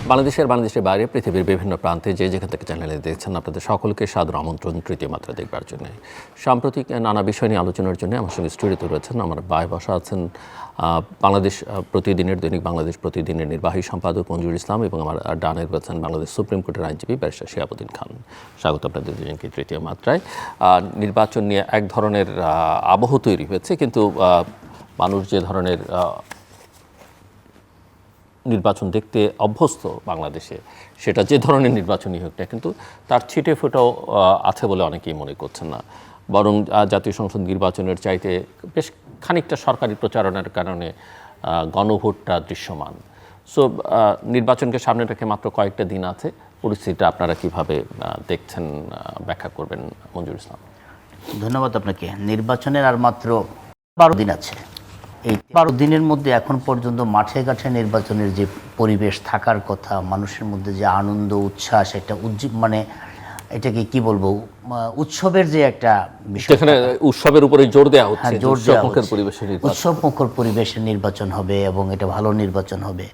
বাংলাদেশের বাইরে পৃথিবীর বিভিন্ন প্রান্তে যেখান থেকে চ্যানেলে দেখছেন আপনাদের সকলকে সাদর আমন্ত্রণ তৃতীয় মাত্রা দেখবার জন্য। সাম্প্রতিক নানা বিষয় নিয়ে আলোচনার জন্য আমার সঙ্গে স্টুডিওতে রয়েছেন আমার ভাই বসা আছেন বাংলাদেশ প্রতিদিনের দৈনিক বাংলাদেশ প্রতিদিনের নির্বাহী সম্পাদক মঞ্জুর ইসলাম এবং আমার ডানে রয়েছেন বাংলাদেশ সুপ্রিম কোর্টের আইনজীবী ব্যারিস্টার শিহাবুদ্দিন খান। স্বাগত আপনাদের দুজনকে তৃতীয় মাত্রায়। নির্বাচন নিয়ে এক ধরনের আবহ তৈরি হয়েছে, কিন্তু মানুষ যে ধরনের নির্বাচন দেখতে অভ্যস্ত বাংলাদেশে, সেটা যে ধরনের নির্বাচনই হোক না কিন্তু তার ছিটে ফোটাও আছে বলে অনেকেই মনে করছেন না, বরং জাতীয় সংসদ নির্বাচনের চাইতে বেশ খানিকটা সরকারি প্রচারণার কারণে গণভোটটা দৃশ্যমান। সো নির্বাচনকে সামনে রেখে মাত্র কয়েকটা দিন আছে, পরিস্থিতিটা আপনারা কিভাবে দেখছেন, ব্যাখ্যা করবেন মঞ্জুর ইসলাম? ধন্যবাদ আপনাকে। নির্বাচনের আর মাত্র 12 দিন আছে। এই 12 দিনের মধ্যে এখন পর্যন্ত মাঠে ঘাটে নির্বাচনের যে পরিবেশ থাকার কথা, মানুষের মধ্যে যে আনন্দ উচ্ছ্বাস, একটা মানে এটাকে কি বলবো, উৎসবের যে একটা বিষয়, এখানে উৎসবের উপরে জোর দেওয়া হচ্ছে, উৎসবমুখর পরিবেশে নির্বাচন হবে এবং এটা ভালো নির্বাচন হবে।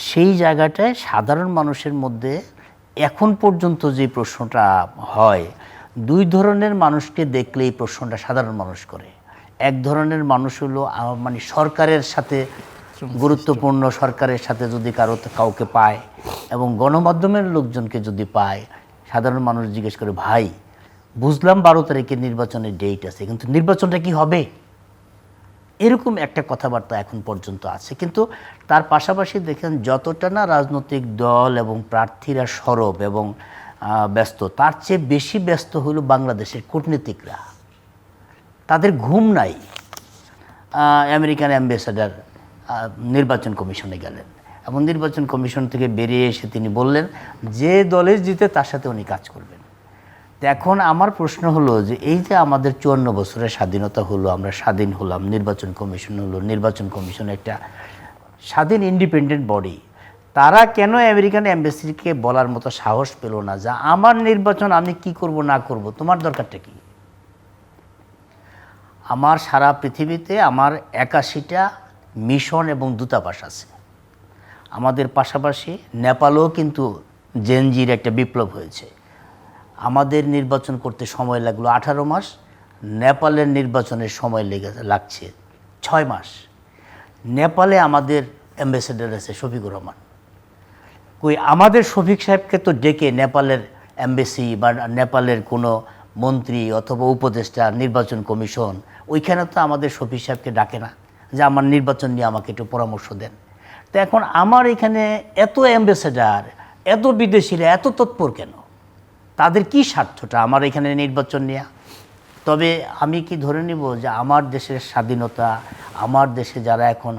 সেই জায়গাটায় সাধারণ মানুষের মধ্যে এখন পর্যন্ত যে প্রশ্নটা হয়, দুই ধরনের মানুষকে দেখলে এই প্রশ্নটা সাধারণ মানুষ করে। এক ধরনের মানুষ হলো মানে সরকারের সাথে গুরুত্বপূর্ণ, সরকারের সাথে যদি কাউকে পায় এবং গণমাধ্যমের লোকজনকে যদি পায়, সাধারণ মানুষ জিজ্ঞেস করে, ভাই বুঝলাম 12 তারিখে নির্বাচনের ডেট আছে, কিন্তু নির্বাচনটা কি হবে? এরকম একটা কথাবার্তা এখন পর্যন্ত আছে। কিন্তু তার পাশাপাশি দেখেন, যতটা না রাজনৈতিক দল এবং প্রার্থীরা সরব এবং ব্যস্ত, তার চেয়ে বেশি ব্যস্ত হলো বাংলাদেশের কূটনীতিকরা। তাদের ঘুম নাই। আমেরিকান অ্যাম্বাসেডর নির্বাচন কমিশনে গেলেন এবং নির্বাচন কমিশন থেকে বেরিয়ে এসে তিনি বললেন যে দলে জিতে তার সাথে উনি কাজ করবেন। তো এখন আমার প্রশ্ন হলো যে এই যে আমাদের 54 বছরের স্বাধীনতা হলো, আমরা স্বাধীন হলাম, নির্বাচন কমিশন হলো, নির্বাচন কমিশন একটা স্বাধীন ইন্ডিপেন্ডেন্ট বডি, তারা কেন আমেরিকান অ্যাম্বাসিকে বলার মতো সাহস পেল না যে আমার নির্বাচন আমি কি করব না করব, তোমার দরকারটা কি? আমার সারা পৃথিবীতে আমার 81টা মিশন এবং দূতাবাস আছে। আমাদের পাশাপাশি নেপালেও কিন্তু জেনজির একটা বিপ্লব হয়েছে। আমাদের নির্বাচন করতে সময় লাগলো 18 মাস, নেপালের নির্বাচনের সময় লাগছে 6 মাস। নেপালে আমাদের অ্যাম্বাসেডর আছে শফিকুর রহমান। কই আমাদের শফিক সাহেবকে তো ডেকে নেপালের অ্যাম্বাসি বা নেপালের কোনো মন্ত্রী অথবা উপদেষ্টা, নির্বাচন কমিশন, ওইখানে তো আমাদের শফিক সাহেবকে ডাকে না যে আমার নির্বাচন নিয়ে আমাকে একটু পরামর্শ দেন। তো এখন আমার এখানে এত অ্যাম্বাসেডার, এত বিদেশিরা এত তৎপর কেন? তাদের কি স্বার্থটা আমার এখানে নির্বাচন নিয়ে? তবে আমি কি ধরে নিব যে আমার দেশের স্বাধীনতা, আমার দেশে যারা এখন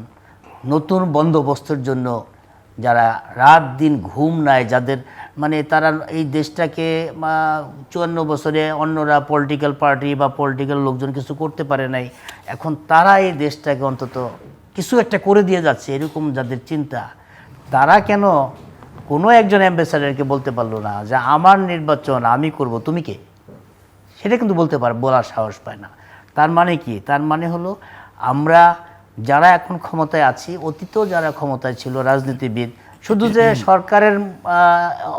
নতুন বন্দোবস্তের জন্য যারা রাত দিন ঘুম নাই, যাদের মানে তারা এই দেশটাকে 54 বছরে অন্যরা পলিটিক্যাল পার্টি বা পলিটিক্যাল লোকজন কিছু করতে পারে নাই, এখন তারা এই দেশটাকে অন্তত কিছু একটা করে দিয়ে যাচ্ছে, এরকম যাদের চিন্তা, তারা কেন কোনো একজন অ্যাম্বাসেডারকে বলতে পারলো না যে আমার নির্বাচন আমি করব, তুমি কে? সেটা কিন্তু বলার সাহস পায় না। তার মানে কি? তার মানে হলো আমরা যারা এখন ক্ষমতায় আছি, অতীতেও যারা ক্ষমতায় ছিল রাজনীতিবিদ, শুধু যে সরকারের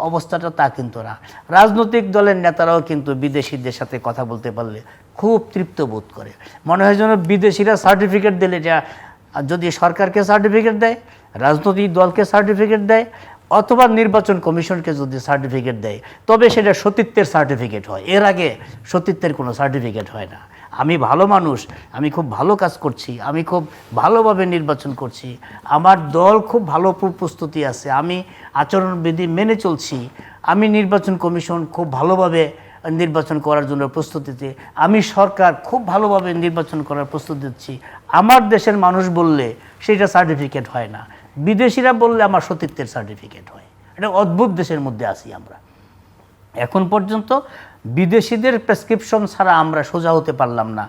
অবস্থাটা তা কিন্তু না, রাজনৈতিক দলের নেতারাও কিন্তু বিদেশিদের সাথে কথা বলতে পারলে খুব তৃপ্ত বোধ করে। মনে হয় যেন বিদেশিরা সার্টিফিকেট দিলে, যা যদি সরকারকে সার্টিফিকেট দেয়, রাজনৈতিক দলকে সার্টিফিকেট দেয়, অথবা নির্বাচন কমিশনকে যদি সার্টিফিকেট দেয়, তবে সেটা সতীত্বের সার্টিফিকেট হয়। এর আগে সতীত্বের কোনো সার্টিফিকেট হয় না। আমি ভালো মানুষ, আমি খুব ভালো কাজ করছি, আমি খুব ভালোভাবে নির্বাচন করছি, আমার দল খুব ভালো প্রস্তুতি আছে, আমি আচরণবিধি মেনে চলছি, আমি নির্বাচন কমিশন খুব ভালোভাবে নির্বাচন করার জন্য প্রস্তুতিতে, আমি সরকার খুব ভালোভাবে নির্বাচন করার প্রস্তুতি দিচ্ছি, আমার দেশের মানুষ বললে সেটা সার্টিফিকেট হয় না, বিদেশিরা বললে আমার সতীত্বের সার্টিফিকেট হয়। এটা অদ্ভুত দেশের মধ্যে আছি আমরা। এখন পর্যন্ত বিদেশিদের প্রেসক্রিপশন ছাড়া আমরা সোজা হতে পারলাম না।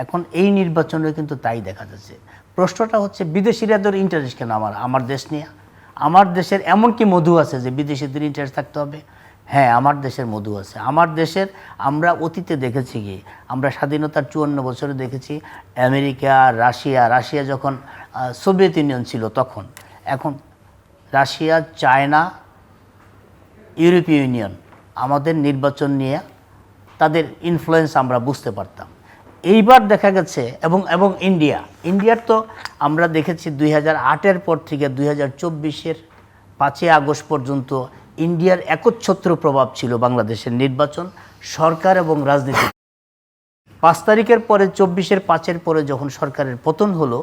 এখন এই নির্বাচনে কিন্তু তাই দেখা যাচ্ছে। প্রশ্নটা হচ্ছে বিদেশিরাদের ইন্টারেস্ট কেন আমার দেশ নিয়ে? আমার দেশের এমন কি মধু আছে যে বিদেশিদের ইন্টারেস্ট থাকতে হবে? হ্যাঁ, আমার দেশের মধু আছে। আমার দেশের আমরা অতীতে দেখেছি কি, আমরা স্বাধীনতার 54 বছরে দেখেছি আমেরিকা, রাশিয়া যখন সোভিয়েত ইউনিয়ন ছিল তখন, এখন রাশিয়া, চায়না, ইউরোপীয় ইউনিয়ন আমাদের নির্বাচন নিয়ে তাদের ইনফ্লুয়েন্স আমরা বুঝতে পারতাম। এইবার দেখা গেছে এবং ইন্ডিয়ার তো আমরা দেখেছি 2008-এর পর থেকে 2024-এর 5ই আগস্ট পর্যন্ত ইন্ডিয়ার একচ্ছত্র প্রভাব ছিল বাংলাদেশের নির্বাচন, সরকার এবং রাজনীতি। 5 তারিখের পরে 24-এর 5-এর পরে যখন সরকারের পতন হলো,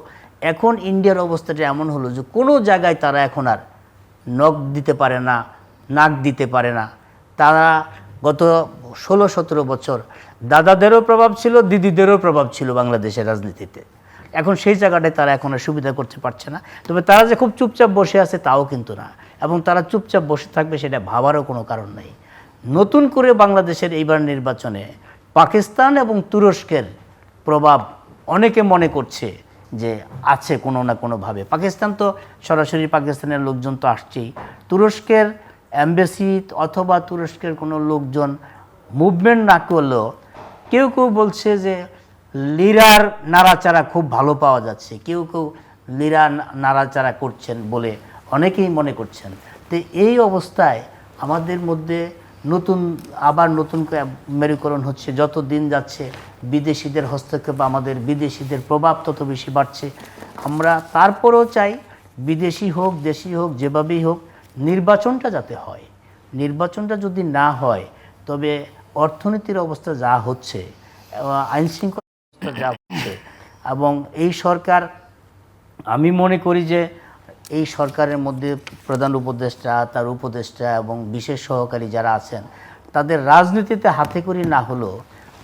এখন ইন্ডিয়ার অবস্থাটা এমন হলো যে কোনো জায়গায় তারা এখন আর নখ দিতে পারে না, নাক দিতে পারে না। তারা গত 16-17 বছর দাদাদেরও প্রভাব ছিল, দিদিদেরও প্রভাব ছিল বাংলাদেশের রাজনীতিতে। এখন সেই জায়গাটায় তারা এখন আর সুবিধা করতে পারছে না। তবে তারা যে খুব চুপচাপ বসে আছে তাও কিন্তু না, এবং তারা চুপচাপ বসে থাকবে সেটা ভাবারও কোনো কারণ নেই। নতুন করে বাংলাদেশের এইবার নির্বাচনে পাকিস্তান এবং তুরস্কের প্রভাব অনেকে মনে করছে যে আছে কোনো না কোনোভাবে। পাকিস্তান তো সরাসরি পাকিস্তানের লোকজন তো আসছেই, তুরস্কের অ্যাম্বাসি অথবা তুরস্কের কোনো লোকজন মুভমেন্ট না করলেও কেউ কেউ বলছে যে লিরার নাড়াচাড়া খুব ভালো পাওয়া যাচ্ছে, কেউ কেউ লিরা নাড়াচাড়া করছেন বলে অনেকেই মনে করছেন। তো এই অবস্থায় আমাদের মধ্যে আবার নতুন মেরুকরণ হচ্ছে, যত দিন যাচ্ছে বিদেশিদের হস্তক্ষেপ, আমাদের বিদেশিদের প্রভাব তত বেশি বাড়ছে। আমরা তারপরেও চাই বিদেশি হোক দেশি হোক যেভাবেই হোক নির্বাচনটা যাতে হয়। নির্বাচনটা যদি না হয় তবে অর্থনীতির অবস্থা যা হচ্ছে, আইনশৃঙ্খলা অবস্থা যা হচ্ছে, এবং এই সরকার, আমি মনে করি যে এই সরকারের মধ্যে প্রধান উপদেষ্টা, তার উপদেষ্টা এবং বিশেষ সহকারী যারা আছেন তাদের রাজনীতিতে হাতেখড়ি না হলেও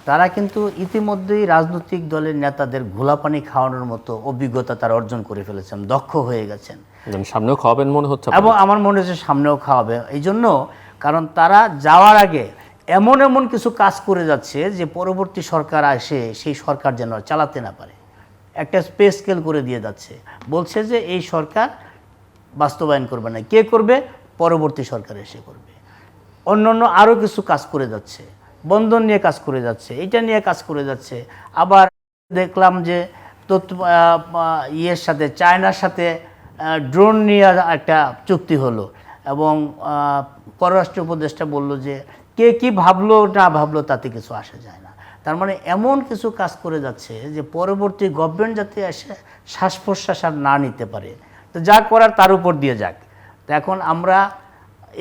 তারা কিন্তু ইতিমধ্যেই রাজনৈতিক দলের নেতাদের ঘোলাপানি খাওয়ানোর মতো অভিজ্ঞতা তারা অর্জন করে ফেলেছেন, দক্ষ হয়ে গেছেন। সামনেও খাওয়াবেন মনে হচ্ছে, এবং আমার মনে হচ্ছে সামনেও খাওয়াবে। এই জন্য কারণ তারা যাওয়ার আগে এমন এমন কিছু কাজ করে যাচ্ছে যে পরবর্তী সরকার আসে সেই সরকার যেন চালাতে না পারে, একটা পে স্কেল করে দিয়ে যাচ্ছে। বলছে যে এই সরকার বাস্তবায়ন করবে না, কে করবে? পরবর্তী সরকার এসে করবে। অন্যান্য আরও কিছু কাজ করে যাচ্ছে, বন্ধন নিয়ে কাজ করে যাচ্ছে, এটা নিয়ে কাজ করে যাচ্ছে। আবার দেখলাম যে ইয়ের সাথে, চায়নার সাথে ড্রোন নিয়ে একটা চুক্তি হলো, এবং পররাষ্ট্র উপদেষ্টা বলল যে কে কি ভাবলো না ভাবলো তাতে কিছু আসে যায় না। তার মানে এমন কিছু কাজ করে যাচ্ছে যে পরবর্তী গভর্নমেন্ট যাতে এসে শ্বাস প্রশ্বাস আর না নিতে পারে, তো যা করার তার উপর দিয়ে যাক। তো এখন আমরা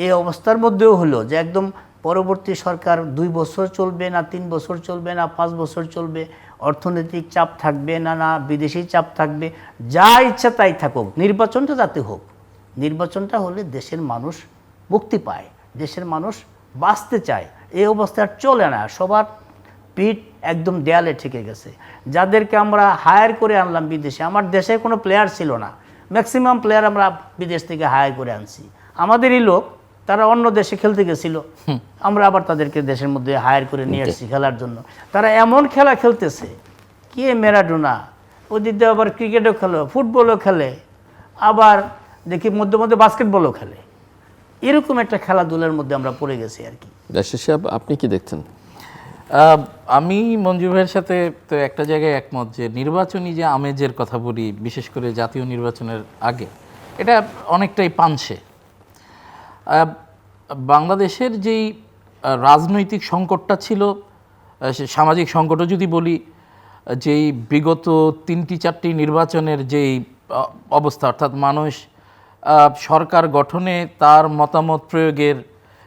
এই অবস্থার মধ্যেও হলো যে একদম পরবর্তী সরকার 2 বছর চলবে না 3 বছর চলবে না 5 বছর চলবে, অর্থনৈতিক চাপ থাকবে না বিদেশি চাপ থাকবে, যা ইচ্ছা তাই থাকুক, নির্বাচনটা যাতে হোক। নির্বাচনটা হলে দেশের মানুষ মুক্তি পায়, দেশের মানুষ বাঁচতে চায়। এই অবস্থা আর চলে না, সবার পিঠ একদম দেয়ালে ঠেকে গেছে। যাদেরকে আমরা হায়ার করে আনলাম বিদেশে, আমার দেশে কোনো প্লেয়ার ছিল না, ম্যাক্সিমাম প্লেয়ার আমরা বিদেশ থেকে হায়ার করে আনছি। আমাদেরই লোক, তারা অন্য দেশে খেলতে গেছিল, আমরা আবার তাদেরকে দেশের মধ্যে হায়ার করে নিয়ে আসছি খেলার জন্য। তারা এমন খেলা খেলতেছে, কে ম্যারাডোনা, ওদিকে আবার ক্রিকেটও খেলে, ফুটবলও খেলে, আবার দেখি মধ্যে মধ্যে বাস্কেটবলও খেলে। এরকম একটা খেলাধুলার মধ্যে আমরা পড়ে গেছি আর কি। আপনি কি দেখছেন? আমি মঞ্জু ভাইয়ের সাথে তো একটা জায়গায় একমত যে নির্বাচনী যে আমেজের কথা বলি, বিশেষ করে জাতীয় নির্বাচনের আগে, এটা অনেকটাই পানসে। বাংলাদেশের যেই রাজনৈতিক সংকটটা ছিল, সামাজিক সংকটও যদি বলি, যেই বিগত 3-4টি নির্বাচনের যেই অবস্থা, অর্থাৎ মানুষ সরকার গঠনে তার মতামত প্রয়োগের,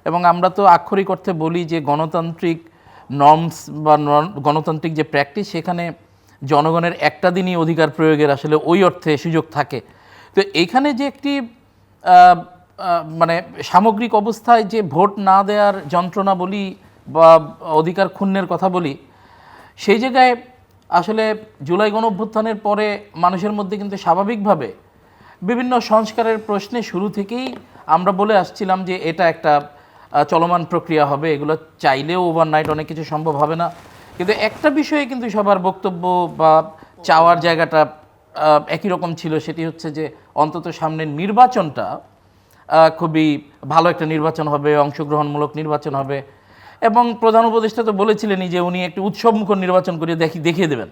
এবং আমরা তো আক্ষরিক অর্থে বলি যে গণতান্ত্রিক নর্মস বা গণতান্ত্রিক যে প্র্যাকটিস, সেখানে জনগণের একটা দিনই অধিকার প্রয়োগের আসলে ওই অর্থে সুযোগ থাকে। তো এইখানে যে একটি মানে সামগ্রিক অবস্থায় যে ভোট না দেওয়ার যন্ত্রণা বলি বা অধিকার ক্ষুণ্ণের কথা বলি, সেই জায়গায় আসলে জুলাই গণঅভ্যুত্থানের পরে মানুষের মধ্যে কিন্তু স্বাভাবিকভাবে বিভিন্ন সংস্কারের প্রশ্নে শুরু থেকেই আমরা বলে আসছিলাম যে এটা একটা চলমান প্রক্রিয়া হবে, এগুলো চাইলেও ওভারনাইট অনেক কিছু সম্ভব হবে না। কিন্তু একটা বিষয়ে কিন্তু সবার বক্তব্য বা চাওয়ার জায়গাটা একই রকম ছিল, সেটি হচ্ছে যে অন্তত সামনের নির্বাচনটা খুবই ভালো একটা নির্বাচন হবে, অংশগ্রহণমূলক নির্বাচন হবে। এবং প্রধান উপদেষ্টা তো বলেছিলেনই যে উনি একটি উৎসবমুখর নির্বাচন করে দেখিয়ে দেবেন।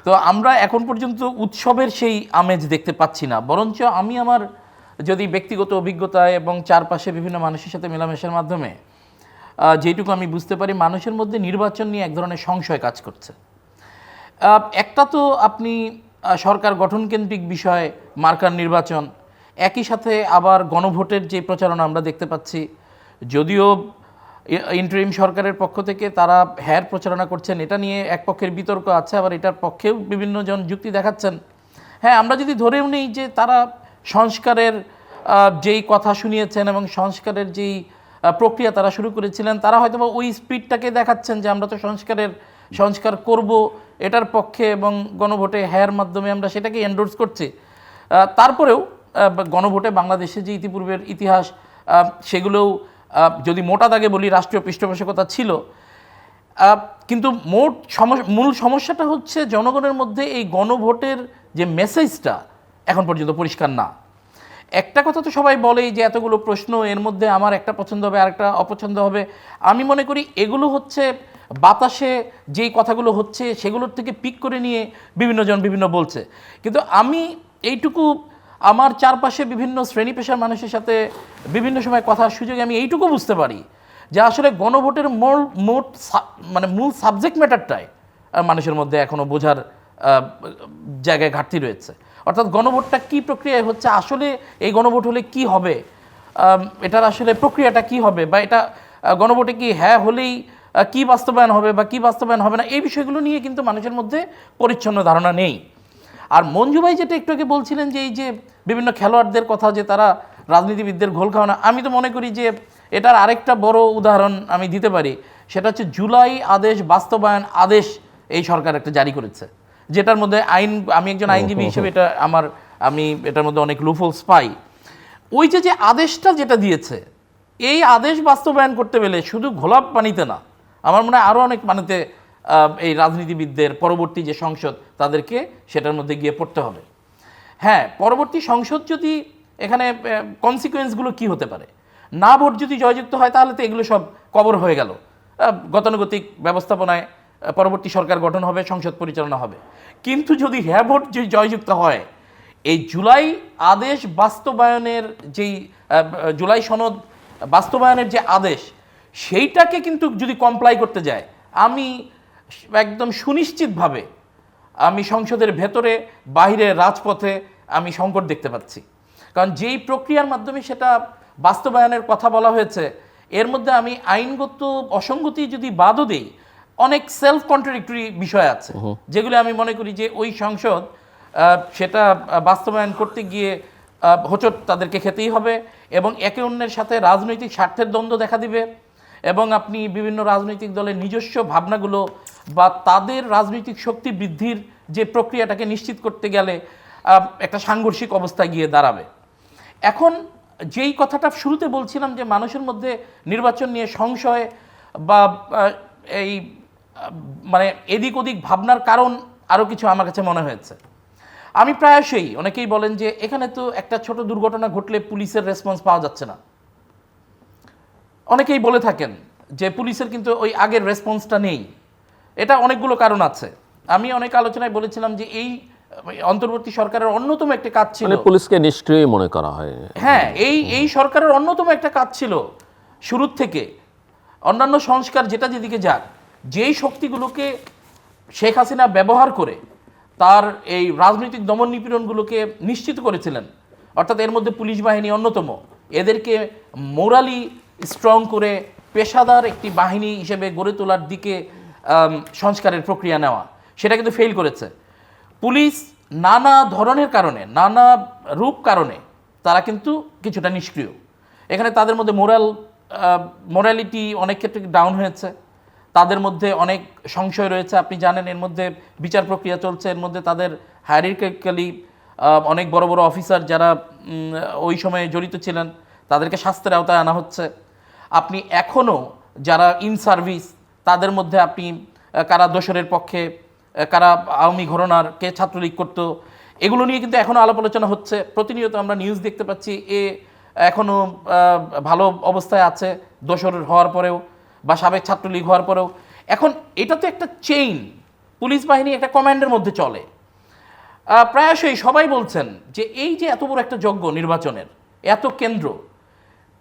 তো আমরা এখন পর্যন্ত উৎসবের সেই আমেজ দেখতে পাচ্ছি না, বরঞ্চ আমি আমার যদি ব্যক্তিগত অভিজ্ঞতা এবং চারপাশে বিভিন্ন মানুষের সাথে মেলামেশার মাধ্যমে যেটুকু আমি বুঝতে পারি, মানুষের মধ্যে নির্বাচন নিয়ে এক ধরনের সংশয় কাজ করছে। একটা তো আপনি সরকার গঠনকেন্দ্রিক বিষয়, মার্কার নির্বাচন, একই সাথে আবার গণভোটের যে প্রচারণা আমরা দেখতে পাচ্ছি, যদিও ইন্টারিম সরকারের পক্ষ থেকে তারা হ্যার প্রচারণা করছেন, এটা নিয়ে এক পক্ষের বিতর্ক আছে, আবার এটার পক্ষেও বিভিন্ন জন যুক্তি দেখাচ্ছেন। হ্যাঁ, আমরা যদি ধরেও নেই যে তারা সংস্কারের যেই কথা শুনিয়েছেন এবং সংস্কারের যেই প্রক্রিয়া তারা শুরু করেছিলেন, তারা হয়তো ওই স্পিডটাকে দেখাচ্ছেন যে আমরা তো সংস্কার করব এটার পক্ষে, এবং গণভোটে হ্যার মাধ্যমে আমরা সেটাকে এন্ডোর্স করছি। তারপরেও গণভোটে বাংলাদেশে যে ইতিপূর্বের ইতিহাস, সেগুলোও যদি মোটা দাগে বলি রাষ্ট্রীয় পৃষ্ঠপোষকতা ছিল, কিন্তু মূল সমস্যাটা হচ্ছে জনগণের মধ্যে এই গণভোটের যে মেসেজটা এখন পর্যন্ত পরিষ্কার না। একটা কথা তো সবাই বলেই যে এতগুলো প্রশ্ন, এর মধ্যে আমার একটা পছন্দ হবে আর একটা অপছন্দ হবে। আমি মনে করি এগুলো হচ্ছে বাতাসে যেই কথাগুলো হচ্ছে সেগুলোর থেকে পিক করে নিয়ে বিভিন্ন জন বিভিন্ন বলছে। কিন্তু আমি এইটুকু আমার চারপাশে বিভিন্ন শ্রেণী পেশার মানুষের সাথে বিভিন্ন সময় কথার সুযোগে আমি এইটুকু বুঝতে পারি যে আসলে গণভোটের মূল সাবজেক্ট ম্যাটারটাই মানুষের মধ্যে এখনও বোঝার জায়গায় ঘাটতি রয়েছে। অর্থাৎ গণভোটটা কী প্রক্রিয়ায় হচ্ছে, আসলে এই গণভোট হলে কি হবে, এটার আসলে প্রক্রিয়াটা কি হবে, বা এটা গণভোটে কি হ্যাঁ হলেই কি বাস্তবায়ন হবে বা কি বাস্তবায়ন হবে না, এই বিষয়গুলো নিয়ে কিন্তু মানুষের মধ্যে পরিচ্ছন্ন ধারণা নেই। আর মঞ্জু ভাই যেটা একটু আগে বলছিলেন যে এই যে বিভিন্ন খেলোয়াড়দের কথা, যে তারা রাজনীতিবিদদের ঘোল খাওয়ানো, আমি তো মনে করি যে এটার আরেকটা বড় উদাহরণ আমি দিতে পারি, সেটা হচ্ছে জুলাই আদেশ বাস্তবায়ন আদেশ এই সরকার একটা জারি করেছে, যেটার মধ্যে আমি একজন আইনজীবী হিসেবে আমি এটার মধ্যে অনেক লুফলস পাই। ওই যে আদেশটা যেটা দিয়েছে, এই আদেশ বাস্তবায়ন করতে গেলে শুধু ঘোলাপ পানিতে না, আমার মনে হয় আরও অনেক পানিতে এই রাজনীতিবিদদের পরবর্তী যে সংসদ তাদেরকে সেটার মধ্যে গিয়ে পড়তে হবে। হ্যাঁ, পরবর্তী সংসদ যদি এখানে কনসিকুয়েন্সগুলো কি হতে পারে, না ভোট যদি জয়যুক্ত হয় তাহলে তো এগুলো সব কবর হয়ে গেল, গতানুগতিক ব্যবস্থাপনায় পরবর্তী সরকার গঠন হবে, সংসদ পরিচালনা হবে। কিন্তু যদি হ্যাঁ ভোট যদি জয়যুক্ত হয়, এই জুলাই আদেশ বাস্তবায়নের যেই জুলাই সনদ বাস্তবায়নের যে আদেশ, সেইটাকে কিন্তু যদি কমপ্লাই করতে যায়, আমি একদম সুনিশ্চিতভাবে আমি সংসদের ভেতরে বাইরে রাজপথে আমি সংকট দেখতে পাচ্ছি। কারণ যেই প্রক্রিয়ার মাধ্যমে সেটা বাস্তবায়নের কথা বলা হয়েছে, এর মধ্যে আমি আইনগত অসঙ্গতি যদি বাদও দিই, অনেক সেলফ কন্ট্রাডিক্টরি বিষয় আছে, যেগুলো আমি মনে করি যে ওই সংসদ সেটা বাস্তবায়ন করতে গিয়ে হোঁচট তাদেরকে খেতেই হবে, এবং একে অন্যের সাথে রাজনৈতিক স্বার্থের দ্বন্দ্ব দেখা দিবে, এবং আপনি বিভিন্ন রাজনৈতিক দলের নিজস্ব ভাবনাগুলো বা তাদের রাজনৈতিক শক্তি বৃদ্ধির যে প্রক্রিয়াটাকে নিশ্চিত করতে গেলে একটা সাংঘর্ষিক অবস্থায় গিয়ে দাঁড়াবে। এখন যেই কথাটা শুরুতে বলছিলাম যে মানুষের মধ্যে নির্বাচন নিয়ে সংশয় বা এই মানে এদিক ওদিক ভাবনার কারণ আরও কিছু আমার কাছে মনে হয়েছে। আমি প্রায়শই, অনেকেই বলেন যে এখানে তো একটা ছোট দুর্ঘটনা ঘটলে পুলিশের রেসপন্স পাওয়া যাচ্ছে না। অনেকেই বলে থাকেন যে পুলিশের কিন্তু ওই আগের রেসপন্সটা নেই। এটা অনেকগুলো কারণ আছে। আমি অনেক আলোচনায় বলেছিলাম যে এই অন্তর্বর্তী সরকারের অন্যতম একটা কাজ ছিল, পুলিশকে নিষ্ক্রিয় মনে করা হয়। হ্যাঁ, এই সরকারের অন্যতম একটা কাজ ছিল শুরুর থেকে অন্যান্য সংস্কার যেটা যেদিকে যাক, যেই শক্তিগুলোকে শেখ হাসিনা ব্যবহার করে তার এই রাজনৈতিক দমন নিপীড়নগুলোকে নিশ্চিত করেছিলেন, অর্থাৎ এর মধ্যে পুলিশ বাহিনী অন্যতম, এদেরকে মোরালি স্ট্রং করে পেশাদার একটি বাহিনী হিসেবে গড়ে তোলার দিকে সংস্কারের প্রক্রিয়া নেওয়া, সেটা কিন্তু ফেল করেছে। পুলিশ নানা ধরনের কারণে, নানা রূপ কারণে তারা কিন্তু কিছুটা নিষ্ক্রিয়। এখানে তাদের মধ্যে মোরালিটি অনেক ক্ষেত্রে ডাউন হয়েছে, তাদের মধ্যে অনেক সংশয় রয়েছে। আপনি জানেন এর মধ্যে বিচার প্রক্রিয়া চলছে, এর মধ্যে তাদের হায়ারার্কিক্যালি অনেক বড় বড় অফিসার যারা ওই সময়ে জড়িত ছিলেন তাদেরকে শাস্তির আওতায় আনা হচ্ছে। আপনি এখনও যারা ইন সার্ভিস তাদের মধ্যে আপনি কারা দোসরের পক্ষে, কারা আওয়ামী ঘরানার, কে ছাত্রলীগ করতো, এগুলো নিয়ে কিন্তু এখনও আলাপ আলোচনা হচ্ছে। প্রতিনিয়ত আমরা নিউজ দেখতে পাচ্ছি এখনও ভালো অবস্থায় আছে দোসর হওয়ার পরেও বা সাবেক ছাত্রলীগ হওয়ার পরেও। এখন এটা তো একটা চেইন, পুলিশ বাহিনী একটা কমান্ডের মধ্যে চলে। প্রায়শই সবাই বলছেন যে এই যে এত বড় একটা যজ্ঞ নির্বাচনের, এত কেন্দ্র,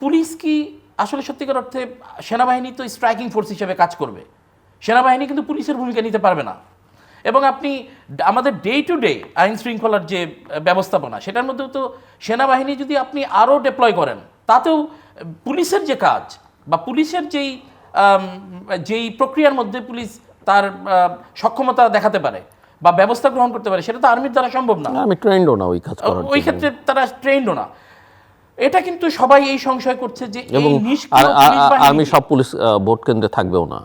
পুলিশ কি আসলে সত্যিকার অর্থে, সেনাবাহিনী তো স্ট্রাইকিং ফোর্স হিসেবে কাজ করবে, সেনাবাহিনী কিন্তু পুলিশের ভূমিকা নিতে পারবে না। এবং আপনি আমাদের ডে টু ডে আইন শৃঙ্খলার যে ব্যবস্থাপনা, সেটার মধ্যেও তো সেনাবাহিনী যদি আপনি আরও ডেপ্লয় করেন, তাতেও পুলিশের যে কাজ বা পুলিশের যেই প্রক্রিয়ার মধ্যে পুলিশ তার সক্ষমতা দেখাতে পারে বা ব্যবস্থা গ্রহণ করতে পারে, সেটা তো আর্মির দ্বারা সম্ভব না। আমি ট্রেন্ডও না ওই কাজ করার ওই জন্য। ক্ষেত্রে তারা ট্রেন্ডও না। এটা কিন্তু সবাই এই সংশয় করছে যে এই এবং নিষ্ক্রিয় পুলিশ বাহিনী আর্মি সব পুলিশ ভোট কেন্দ্রে থাকবেও না।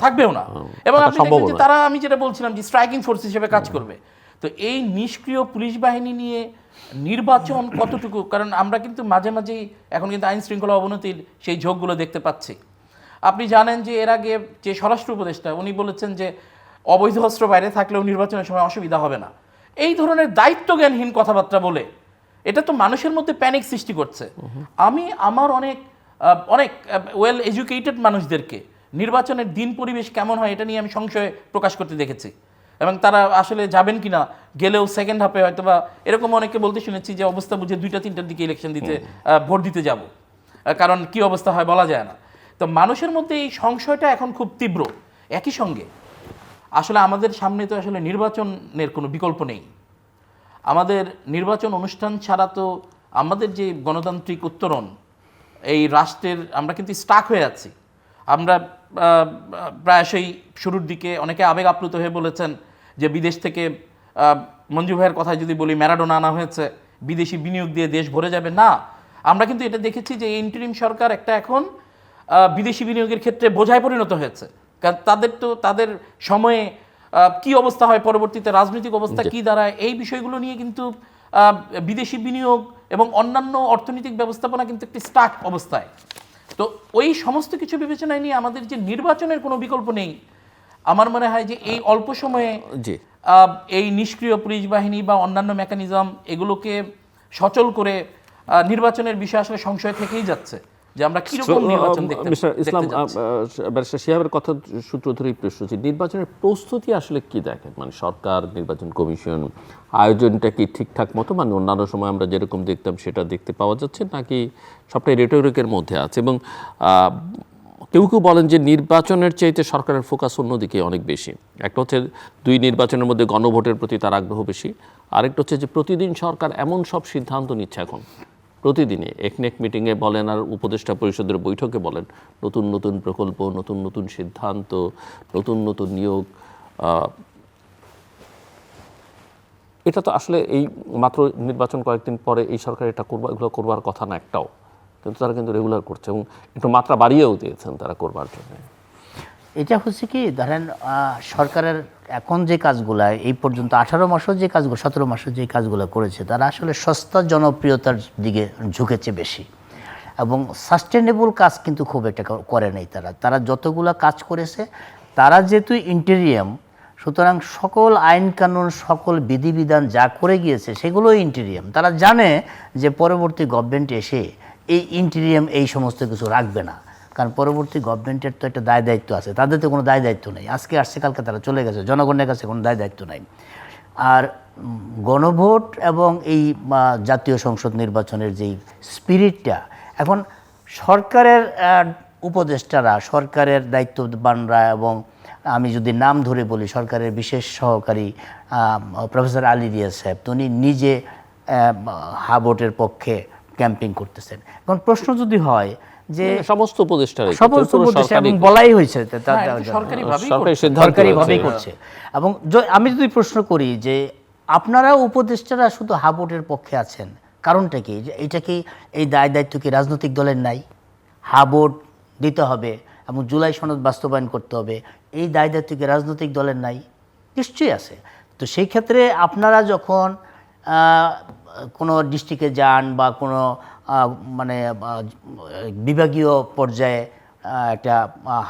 এবং থাকা আপনি সম্ভবও দেখবেন যে না। তারা, আমি যেটা বলছিলাম যে স্ট্রাইকিং ফোর্স হিসেবে কাজ করবে। তো এই নিষ্ক্রিয় পুলিশ বাহিনী নিয়ে নির্বাচন কতটুকু, কারণ আমরা কিন্তু মাঝে মাঝেই এখন কিন্তু আইন শৃঙ্খলা অবনতির সেই ঝোঁকগুলো দেখতে পাচ্ছি। আপনি জানেন যে এর আগে যে স্বরাষ্ট্র উপদেষ্টা, উনি বলেছেন যে অবৈধ অস্ত্র বাইরে থাকলেও নির্বাচনের সময় অসুবিধা হবে না। এই ধরনের দায়িত্বজ্ঞানহীন কথাবার্তা বলে এটা তো মানুষের মধ্যে প্যানিক সৃষ্টি করছে। আমি আমার অনেক ওয়েল এডুকেটেড মানুষদেরকে নির্বাচনের দিন পরিবেশ কেমন হয় এটা নিয়ে আমি সংশয় প্রকাশ করতে দেখেছি, এবং তারা আসলে যাবেন কিনা, গেলেও সেকেন্ড হাফে হয়তো বা এরকম অনেকে বলতে শুনেছি যে অবস্থা বুঝে 2টা-3টার দিকে ইলেকশন দিতে ভোট দিতে যাব, কারণ কি অবস্থা হয় বলা যায় না। তো মানুষের মধ্যে এই সংশয়টা এখন খুব তীব্র। একই সঙ্গে আসলে আমাদের সামনে তো আসলে নির্বাচনের কোনো বিকল্প নেই। আমাদের নির্বাচন অনুষ্ঠান ছাড়া তো আমাদের যে গণতান্ত্রিক উত্তরণ, এই রাষ্ট্রের আমরা কিন্তু স্টাক হয়ে আছি। আমরা প্রায়শই শুরুর দিকে অনেকে আবেগ আপ্লুত হয়ে বলেছেন যে বিদেশ থেকে, মঞ্জু ভাইয়ের কথায় যদি বলি, ম্যারাডোনা আনা হয়েছে, বিদেশি বিনিয়োগ দিয়ে দেশ ভরে যাবে। না, আমরা কিন্তু এটা দেখেছি যে ইন্টারিম সরকার একটা এখন বিদেশি বিনিয়োগের ক্ষেত্রে বোঝায় পরিণত হয়েছে। কারণ তাদের সময়ে কি অবস্থা হয়, পরবর্তীতে রাজনৈতিক অবস্থা কি দাঁড়ায়, এই বিষয়গুলো নিয়ে কিন্তু বিদেশি বিনিয়োগ এবং অন্যান্য অর্থনৈতিক ব্যবস্থাপনা কিন্তু একটি স্টাক অবস্থায়। তো ওই সমস্ত কিছু বিবেচনায় নিয়ে আমাদের যে নির্বাচনের কোনো বিকল্প নেই, আমার মনে হয় যে এই অল্প সময়ে এই নিষ্ক্রিয় পুলিশ বাহিনী বা অন্যান্য মেকানিজম এগুলোকে সচল করে নির্বাচনের বিষয়ে আসলে সংশয় থেকেই যাচ্ছে যে আমরা কিরকম নির্বাচন দেখতে ইসলাম যাচ্ছি। ব্যারিস্টার শিহাবের কথা সূত্র ধরেই প্রশ্ন হচ্ছে, নির্বাচনের প্রস্তুতি আসলে কি দেখেন? মানে সরকার, নির্বাচন কমিশন আয়োজনটা কি ঠিকঠাক মতো, মানে অন্যান্য সময় আমরা যেরকম দেখতাম সেটা দেখতে পাওয়া যাচ্ছে, নাকি সবটাই রেটরিকের মধ্যে আছে? এবং কেউ কেউ বলেন যে নির্বাচনের চাইতে সরকারের ফোকাস অন্যদিকে অনেক বেশি। একটা হচ্ছে দুই নির্বাচনের মধ্যে গণভোটের প্রতি তার আগ্রহ বেশি, আরেকটা হচ্ছে যে প্রতিদিন সরকার এমন সব সিদ্ধান্ত নিচ্ছে এখন, প্রতিদিনই একনেক মিটিংয়ে বলেন আর উপদেষ্টা পরিষদের বৈঠকে বলেন, নতুন নতুন প্রকল্প, নতুন নতুন সিদ্ধান্ত, নতুন নতুন নিয়োগ। এটা তো আসলে এই মাত্র নির্বাচন কয়েকদিন পরে এই সরকার এটা এগুলো করবার কথা না একটাও, কিন্তু তারা কিন্তু রেগুলার করছে এবং একটু মাত্রা বাড়িয়েও দিয়েছেন তারা করবার জন্য। এটা হচ্ছে কি, ধরেন সরকারের এখন যে কাজগুলো এই পর্যন্ত 18 মাসও যে কাজগুলো, 17 মাসও যে কাজগুলো করেছে, তারা আসলে সস্তা জনপ্রিয়তার দিকে ঝুঁকেছে বেশি, এবং সাস্টেনেবল কাজ কিন্তু খুব একটা করে নাই। তারা যতগুলো কাজ করেছে, তারা যেহেতু ইন্টেরিয়াম, সুতরাং সকল আইন কানুন, সকল বিধিবিধান যা করে গিয়েছে সেগুলোই ইন্টেরিয়াম। তারা জানে যে পরবর্তী গভর্নমেন্ট এসে এই ইন্টেরিয়াম এই সমস্ত কিছু রাখবে না, কারণ পরবর্তী গভর্নমেন্টের তো একটা দায় দায়িত্ব আছে, তাদের তো কোনো দায় দায়িত্ব নেই। আজকে আসছে, কালকে তারা চলে গেছে, জনগণের কাছে কোনো দায় দায়িত্ব নাই। আর গণভোট এবং এই জাতীয় সংসদ নির্বাচনের যেই স্পিরিটটা, এখন সরকারের উপদেষ্টারা, সরকারের দায়িত্ববানরা, এবং আমি যদি নাম ধরে বলি, সরকারের বিশেষ সহকারী প্রফেসর আলী রিয়াজ সাহেব, তো উনি নিজে হাবোটের পক্ষে ক্যাম্পিং করতেছেন। এখন প্রশ্ন যদি হয় যে সমস্ত উপদেষ্টা বলাই হয়েছে সরকারিভাবেই করছে, এবং আমি যদি প্রশ্ন করি যে আপনারা উপদেষ্টারা শুধু হাবোটের পক্ষে আছেন, কারণটা কি? এটা কি, এই দায় দায়িত্ব কি রাজনৈতিক দলের নাই? হাবোট দিতে হবে এবং জুলাই সনদ বাস্তবায়ন করতে হবে, এই দায় দায়িত্ব কি রাজনৈতিক দলের নাই? নিশ্চয়ই আছে। তো সেই ক্ষেত্রে আপনারা যখন কোনো ডিস্ট্রিক্টে যান বা কোনো মানে বিভাগীয় পর্যায়ে একটা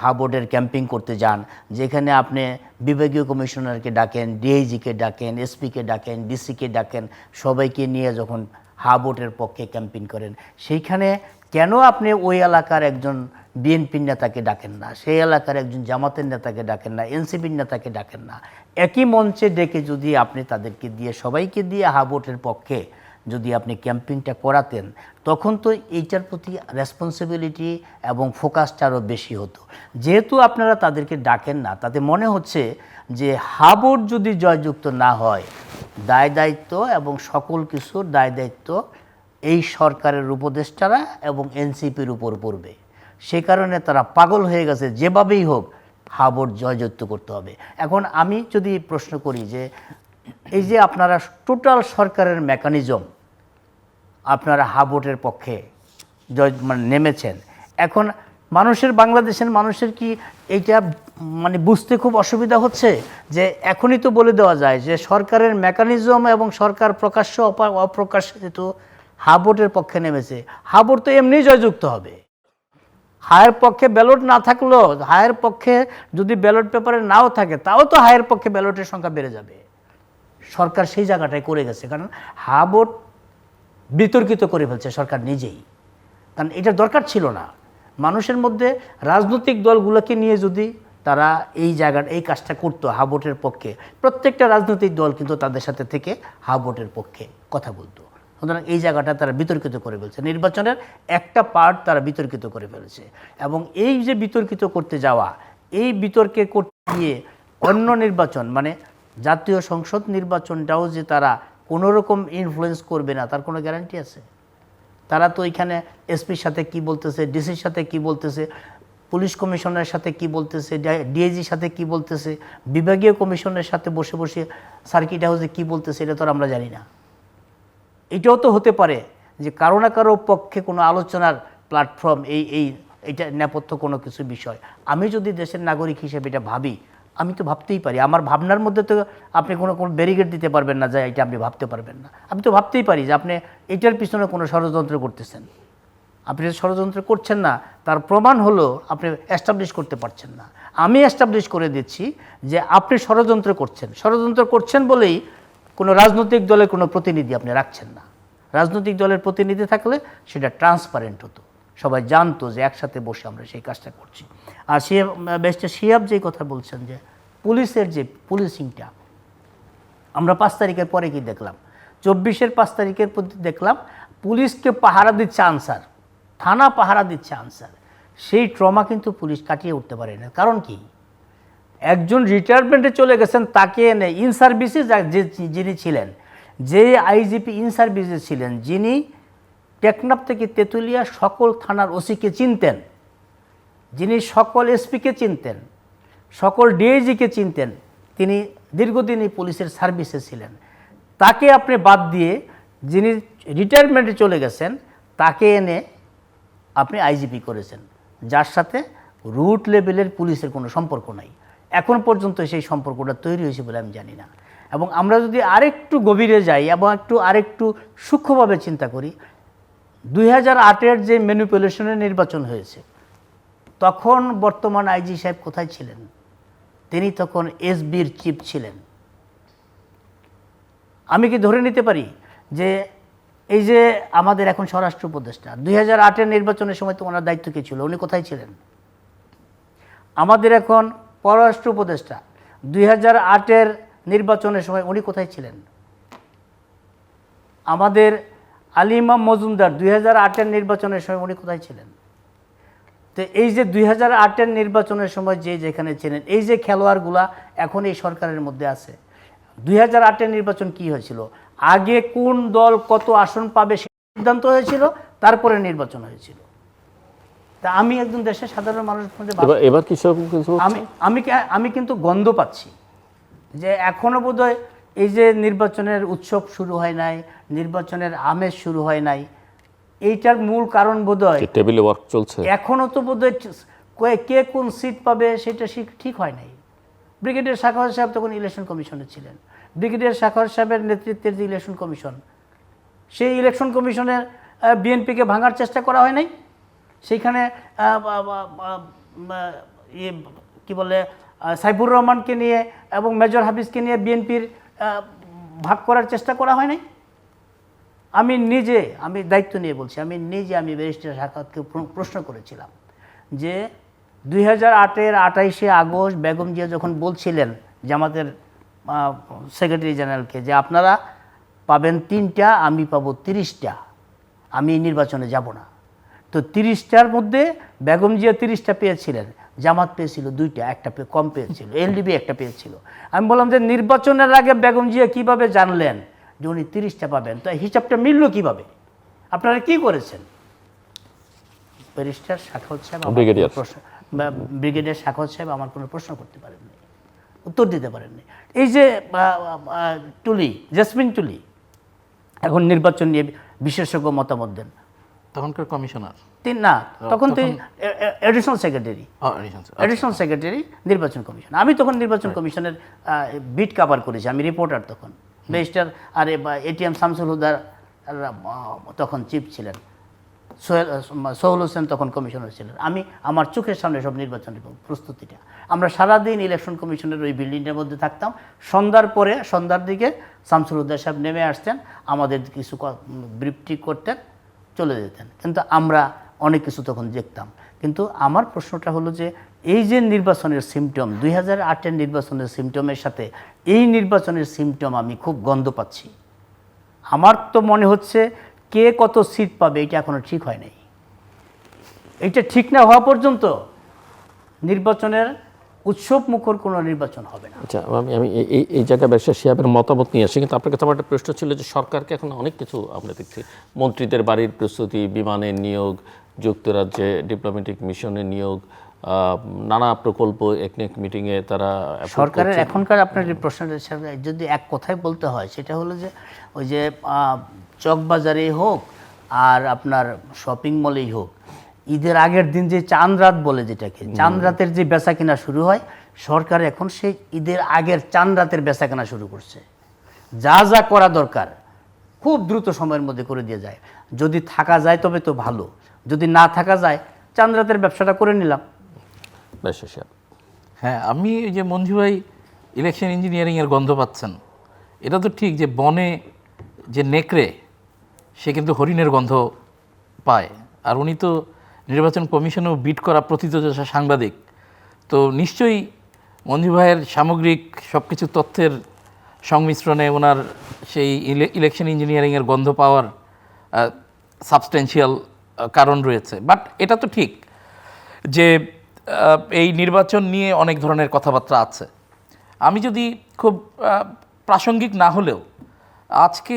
হাবোর্ডের ক্যাম্পিং করতে যান, যেখানে আপনি বিভাগীয় কমিশনারকে ডাকেন, ডিআইজিকে ডাকেন, এসপিকে ডাকেন, ডিসিকে ডাকেন, সবাইকে নিয়ে যখন হাবোর্ডের পক্ষে ক্যাম্পিং করেন, সেইখানে কেন আপনি ওই এলাকার একজন বিএনপির নেতাকে ডাকেন না, সেই এলাকার একজন জামাতের নেতাকে ডাকেন না, এনসিপির নেতাকে ডাকেন না? একই মঞ্চে ডেকে যদি আপনি তাদেরকে দিয়ে, সবাইকে দিয়ে হাবোর্ডের পক্ষে যদি আপনি ক্যাম্পেইনটা করাতেন, তখন তো এইটার প্রতি রেসপন্সিবিলিটি এবং ফোকাসটা আরও বেশি হতো। যেহেতু আপনারা তাদেরকে ডাকেন না, তাতে মনে হচ্ছে যে হাবর যদি জয়যুক্ত না হয়, দায় দায়িত্ব এবং সকল কিছুর দায় দায়িত্ব এই সরকারের উপদেষ্টারা এবং এনসিপির উপর পড়বে। সে কারণে তারা পাগল হয়ে গেছে, যেভাবেই হোক হাবর জয়যুক্ত করতে হবে। এখন আমি যদি প্রশ্ন করি যে এই যে আপনারা টোটাল সরকারের মেকানিজম আপনারা হাবটের পক্ষে মানে নেমেছেন, এখন বাংলাদেশের মানুষের কি এইটা মানে বুঝতে খুব অসুবিধা হচ্ছে যে এখনই তো বলে দেওয়া যায় যে সরকারের মেকানিজম এবং সরকার প্রকাশ্য অপ্রকাশিত হাবটের পক্ষে নেমেছে, হাবট তো এমনি জয়যুক্ত হবে। হায়ের পক্ষে ব্যালট না থাকলেও, হায়ের পক্ষে যদি ব্যালট পেপারে নাও থাকে, তাও তো হায়ের পক্ষে ব্যালটের সংখ্যা বেড়ে যাবে। সরকার সেই জায়গাটায় করে গেছে, কারণ হাবট বিতর্কিত করে ফেলছে সরকার নিজেই, কারণ এটা দরকার ছিল না। মানুষের মধ্যে রাজনৈতিক দলগুলোকে নিয়ে যদি তারা এই কাজটা করতো হাবটের পক্ষে, প্রত্যেকটা রাজনৈতিক দল কিন্তু তাদের সাথে থেকে হাবটের পক্ষে কথা বলতো। সুতরাং এই জায়গাটা তারা বিতর্কিত করে ফেলছে, নির্বাচনের একটা পার্ট তারা বিতর্কিত করে ফেলেছে। এবং এই যে বিতর্কিত করতে যাওয়া, এই বিতর্কে করতে গিয়ে অন্য নির্বাচন মানে জাতীয় সংসদ নির্বাচনটাও যে তারা কোনোরকম ইনফ্লুয়েন্স করবে না, তার কোনো গ্যারান্টি আছে? তারা তো এখানে এসপির সাথে কি বলতেছে, ডিসির সাথে কি বলতেছে, পুলিশ কমিশনের সাথে কি বলতেছে, ডিআইজির সাথে কি বলতেছে, বিভাগীয় কমিশনের সাথে বসে বসে সার্কিট হাউসে কি বলতেছে, এটা তো আমরা জানি না। এটাও তো হতে পারে যে কারো না কারো পক্ষে কোনো আলোচনার প্ল্যাটফর্ম এইটা নেপথ্য কোনো কিছু বিষয়। আমি যদি দেশের নাগরিক হিসেবে এটা ভাবি, আমি তো ভাবতেই পারি। আমার ভাবনার মধ্যে তো আপনি কোনো ব্যারিকেড দিতে পারবেন না যে এটা আপনি ভাবতে পারবেন না। আমি তো ভাবতেই পারি যে আপনি এটার পিছনে কোনো ষড়যন্ত্র করতেছেন। আপনি ষড়যন্ত্র করছেন না, তার প্রমাণ হলো আপনি এস্টাবলিশ করতে পারছেন না। আমি এস্টাবলিশ করে দিচ্ছি যে আপনি ষড়যন্ত্র করছেন। ষড়যন্ত্র করছেন বলেই কোনো রাজনৈতিক দলের কোনো প্রতিনিধি আপনি রাখছেন না। রাজনৈতিক দলের প্রতিনিধি থাকলে সেটা ট্রান্সপারেন্ট হতো, সবাই জানতো যে একসাথে বসে আমরা সেই কাজটা করছি। আর ব্যারিস্টার শিহাব যেই কথা বলছেন যে পুলিশের যে পুলিশিংটা, আমরা 5 তারিখের পরে কি দেখলাম, 24-এর 5 তারিখের প্রতি দেখলাম পুলিশকে পাহারা দিচ্ছে আনসার, থানা পাহারা দিচ্ছে আনসার। সেই ট্রমা কিন্তু পুলিশ কাটিয়ে উঠতে পারে না। কারণ কি, একজন রিটায়ারমেন্টে চলে গেছেন, তাকে এনে ইন সার্ভিসে যিনি ছিলেন, যে আইজিপি ইন সার্ভিসে ছিলেন, যিনি টেকনাফ থেকে তেঁতুলিয়া সকল থানার ওসিকে চিনতেন, যিনি সকল এসপিকে চিনতেন, সকল ডিআইজিকে চিনতেন, তিনি দীর্ঘদিনই পুলিশের সার্ভিসে ছিলেন, তাকে আপনি বাদ দিয়ে যিনি রিটায়ারমেন্টে চলে গেছেন তাকে এনে আপনি আইজিপি করেছেন, যার সাথে রুট লেভেলের পুলিশের কোনো সম্পর্ক নাই। এখন পর্যন্ত সেই সম্পর্কটা তৈরি হয়েছে বলে আমি জানি না। এবং আমরা যদি আরেকটু গভীরে যাই এবং আরেকটু সূক্ষ্মভাবে চিন্তা করি, 2008-এর যে ম্যানিপুলেশনের নির্বাচন হয়েছে, তখন বর্তমান আইজি সাহেব কোথায় ছিলেন? তিনি তখন এসবির চিফ ছিলেন। আমি কি ধরে নিতে পারি যে এই যে আমাদের এখন স্বরাষ্ট্র উপদেষ্টা, 2008-এর নির্বাচনের সময় তো ওনার দায়িত্ব কে ছিল, উনি কোথায় ছিলেন? আমাদের এখন পররাষ্ট্র উপদেষ্টা, 2008-এর নির্বাচনের সময় উনি কোথায় ছিলেন? আমাদের আলী ইমাম মজুমদার 2008-এর নির্বাচনের সময় উনি কোথায় ছিলেন? তো এই যে 2008-এর নির্বাচনের সময় যেখানে ছিলেন, এই যে খেলোয়াড়গুলা এখন এই সরকারের মধ্যে আছে। 2008-এর নির্বাচন কি হয়েছিল? আগে কোন দল কত আসন পাবে সে সিদ্ধান্ত হয়েছিল, তারপরে নির্বাচন হয়েছিল। তা আমি একজন দেশের সাধারণ মানুষ, এবার কি সব কিছু আমি কিন্তু গন্ধ পাচ্ছি যে এখনো বোধহয় এই যে নির্বাচনের উৎসব শুরু হয় নাই, নির্বাচনের আমেজ শুরু হয় নাই, এইটার মূল কারণ বোধহয় টেবিলে ওয়ার্ক চলছে। এখনও তো বোধহয় কে কোন সিট পাবে সেটা ঠিক হয় নাই। ব্রিগেডিয়ার শাখাওয়াত সাহেব তখন ইলেকশন কমিশনে ছিলেন। ব্রিগেডিয়ার শাখাওয়াত সাহেবের নেতৃত্বের যে ইলেকশন কমিশন, সেই ইলেকশন কমিশনের বিএনপিকে ভাঙার চেষ্টা করা হয় নাই। সেইখানে কি বলে সাইফুর রহমানকে নিয়ে এবং মেজর হাফিজকে নিয়ে বিএনপির ভাগ করার চেষ্টা করা হয় নাই। আমি দায়িত্ব নিয়ে বলছি, আমি ব্যারিস্টার শাখাওয়াতকে প্রশ্ন করেছিলাম যে 2008-এর 28শে আগস্ট বেগম জিয়া যখন বলছিলেন যে আমাদের সেক্রেটারি জেনারেলকে যে আপনারা পাবেন 3টা, আমি পাবো 30টা। আমি এই নির্বাচনে যাব না। তো 30টার মধ্যে বেগম জিয়া 30টা পেয়েছিলেন, জামাত পেয়েছিল 2টা, একটা কম পেয়েছিল, এলডিপি একটা পেয়েছিল। আমি বললাম যে নির্বাচনের আগে বেগম জিয়া কীভাবে জানলেন যে উনি 30টা পাবেন? তো হিসাবটা মিলল কীভাবে? আপনারা কি করেছেন? ব্যারিস্টার সাখাওয়াত সাহেব আমার ব্রিগেডিয়ার। কোনো প্রশ্ন, ব্রিগেডিয়ার সাখাওয়াত সাহেব আমার কোনো প্রশ্ন করতে পারেননি, উত্তর দিতে পারেননি। এই যে টুলি, জেসমিন টুলি এখন নির্বাচন নিয়ে বিশেষজ্ঞ মতামত দেন, তখনকার কমিশনার না তখন তো অ্যাডিশনাল সেক্রেটারি, অ্যাডিশনাল সেক্রেটারি নির্বাচন কমিশন। আমি তখন নির্বাচন কমিশনের বিট কভার করেছি, আমি রিপোর্টার তখন। ব্যারিস্টার আর এটিএম শামসুল হুদার তখন চিফ ছিলেন, সোহেল হোসেন তখন কমিশনার ছিলেন। আমি আমার চোখের সামনে সব নির্বাচনের প্রস্তুতিটা, আমরা সারাদিন ইলেকশন কমিশনের ওই বিল্ডিংটার মধ্যে থাকতাম। সন্ধ্যার দিকে শামসুল হুদা সাহেব নেমে আসতেন, আমাদের কিছু ব্রিফটি করতেন, চলে যেতেন। কিন্তু আমরা অনেক কিছু তখন দেখতাম। কিন্তু আমার প্রশ্নটা হলো যে এই যে নির্বাচনের সিমটম, 2008-এর নির্বাচনের সিমটমের সাথে এই নির্বাচনের সিমটম আমি খুব গন্ধ পাচ্ছি। আমার তো মনে হচ্ছে কে কত সিট পাবে এটা এখনো ঠিক হয় নাই। এটা ঠিক না হওয়া পর্যন্ত নির্বাচনের উৎসব মুখর কোনো নির্বাচন হবে না। আচ্ছা, আমি এই জায়গায় ব্যারিস্টার শিহাবের মতামত নিয়ে আসি, কিন্তু আপনার কাছে আমার একটা প্রশ্ন ছিল যে সরকারকে এখন অনেক কিছু আমরা দেখছি, মন্ত্রীদের বাড়ির প্রস্তুতি, বিমানের নিয়োগ, যুক্তরাজ্যে ডিপ্লোম্যাটিক মিশনের নিয়োগ, নানা প্রকল্প একনেক মিটিংয়ে তারা সরকারের এখনকার আপনার যে প্রশ্নটা সাথে যদি এক কথায় বলতে হয় সেটা হলো যে ওই যে চকবাজারেই হোক আর আপনার শপিং মলেই হোক, ঈদের আগের দিন যে চাঁদ রাত বলে যেটাকে, চাঁদ রাতের যে বেচা কেনা শুরু হয়, সরকার এখন সেই ঈদের আগের চাঁদ রাতের বেচা কেনা শুরু করছে। যা যা করা দরকার খুব দ্রুত সময়ের মধ্যে করে দিয়ে যায়। যদি থাকা যায় তবে তো ভালো, যদি না থাকা যায় চাঁদ রাতের ব্যবসাটা করে নিলাম। ব্যারিস্টার শিহাব। হ্যাঁ, আমি ওই যে মঞ্জু ভাই ইলেকশন ইঞ্জিনিয়ারিংয়ের গন্ধ পাচ্ছেন, এটা তো ঠিক যে বনে যে নেকড়ে সে কিন্তু হরিণের গন্ধ পায়। আর উনি তো নির্বাচন কমিশনেও বিট করা প্রথিতযশা সাংবাদিক, তো নিশ্চয়ই মঞ্জু ভাইয়ের সামগ্রিক সব কিছু তথ্যের সংমিশ্রণে ওনার সেই ইলেকশন ইঞ্জিনিয়ারিংয়ের গন্ধ পাওয়ার সাবস্টেন্সিয়াল কারণ রয়েছে। বাট এটা তো ঠিক যে এই নির্বাচন নিয়ে অনেক ধরনের কথাবার্তা আছে। আমি যদি খুব প্রাসঙ্গিক না হলেও, আজকে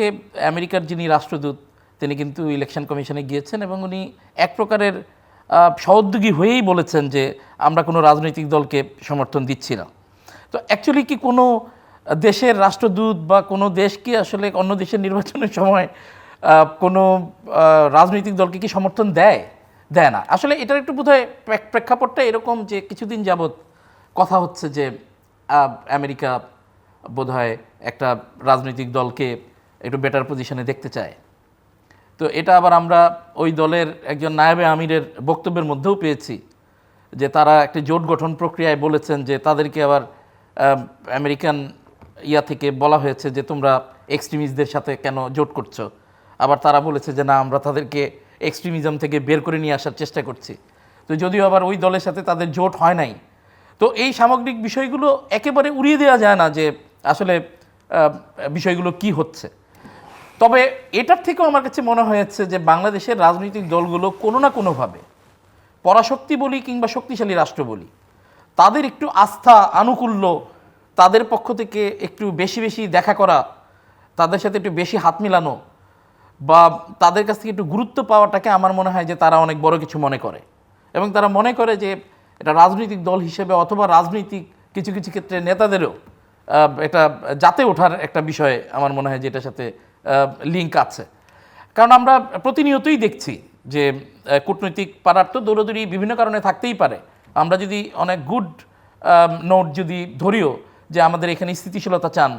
আমেরিকার যিনি রাষ্ট্রদূত তিনি কিন্তু ইলেকশন কমিশনে গিয়েছেন এবং উনি এক প্রকারের সহোদ্যোগী হয়েই বলেছেন যে আমরা কোনো রাজনৈতিক দলকে সমর্থন দিচ্ছি না। তো অ্যাকচুয়ালি কি কোনো দেশের রাষ্ট্রদূত বা কোনো দেশ কি আসলে অন্য দেশের নির্বাচনের সময় কোনো রাজনৈতিক দলকে কি সমর্থন দেয় না? আসলে এটার একটু বোধহয় প্রেক্ষাপটটা এরকম যে কিছুদিন যাবৎ কথা হচ্ছে যে আমেরিকা বোধহয় একটা রাজনৈতিক দলকে একটু বেটার পজিশনে দেখতে চায়। তো এটা আবার আমরা ওই দলের একজন নায়েবে আমিরের বক্তব্যের মধ্যেও পেয়েছি যে তারা একটা জোট গঠন প্রক্রিয়ায় বলেছেন যে তাদেরকে আবার আমেরিকান থেকে বলা হয়েছে যে তোমরা এক্সট্রিমিস্টদের সাথে কেন জোট করছো। আবার তারা বলেছে যে না, আমরা তাদেরকে এক্সট্রিমিজম থেকে বের করে নিয়ে আসার চেষ্টা করছি। তো যদিও আবার ওই দলের সাথে তাদের জোট হয় নাই। তো এই সামগ্রিক বিষয়গুলো একেবারে উড়িয়ে দেওয়া যায় না যে আসলে বিষয়গুলো কি হচ্ছে। তবে এটার থেকেও আমার কাছে মনে হয়েছে যে বাংলাদেশের রাজনৈতিক দলগুলো কোনো না কোনোভাবে, পরাশক্তি বলি কিংবা শক্তিশালী রাষ্ট্র বলি, তাদের একটু আস্থা আনুকূল্য, তাদের পক্ষ থেকে একটু বেশি বেশি দেখা করা, তাদের সাথে একটু বেশি হাত মিলানো বা তাদের কাছ থেকে একটু গুরুত্ব পাওয়াটাকে আমার মনে হয় যে তারা অনেক বড় কিছু মনে করে। এবং তারা মনে করে যে এটা রাজনৈতিক দল হিসেবে অথবা রাজনৈতিক কিছু কিছু ক্ষেত্রে নেতাদেরও এটা যাতে ওঠার একটা বিষয় আমার মনে হয় যে এটার সাথে লিঙ্ক আছে। কারণ আমরা প্রতিনিয়তই দেখছি যে কূটনৈতিক পাড়ার তো দৌড়দৌড়ি বিভিন্ন কারণে থাকতেই পারে। আমরা যদি অনেক গুড নোট যদি ধরিও যে আমাদের এখানে স্থিতিশীলতা চান,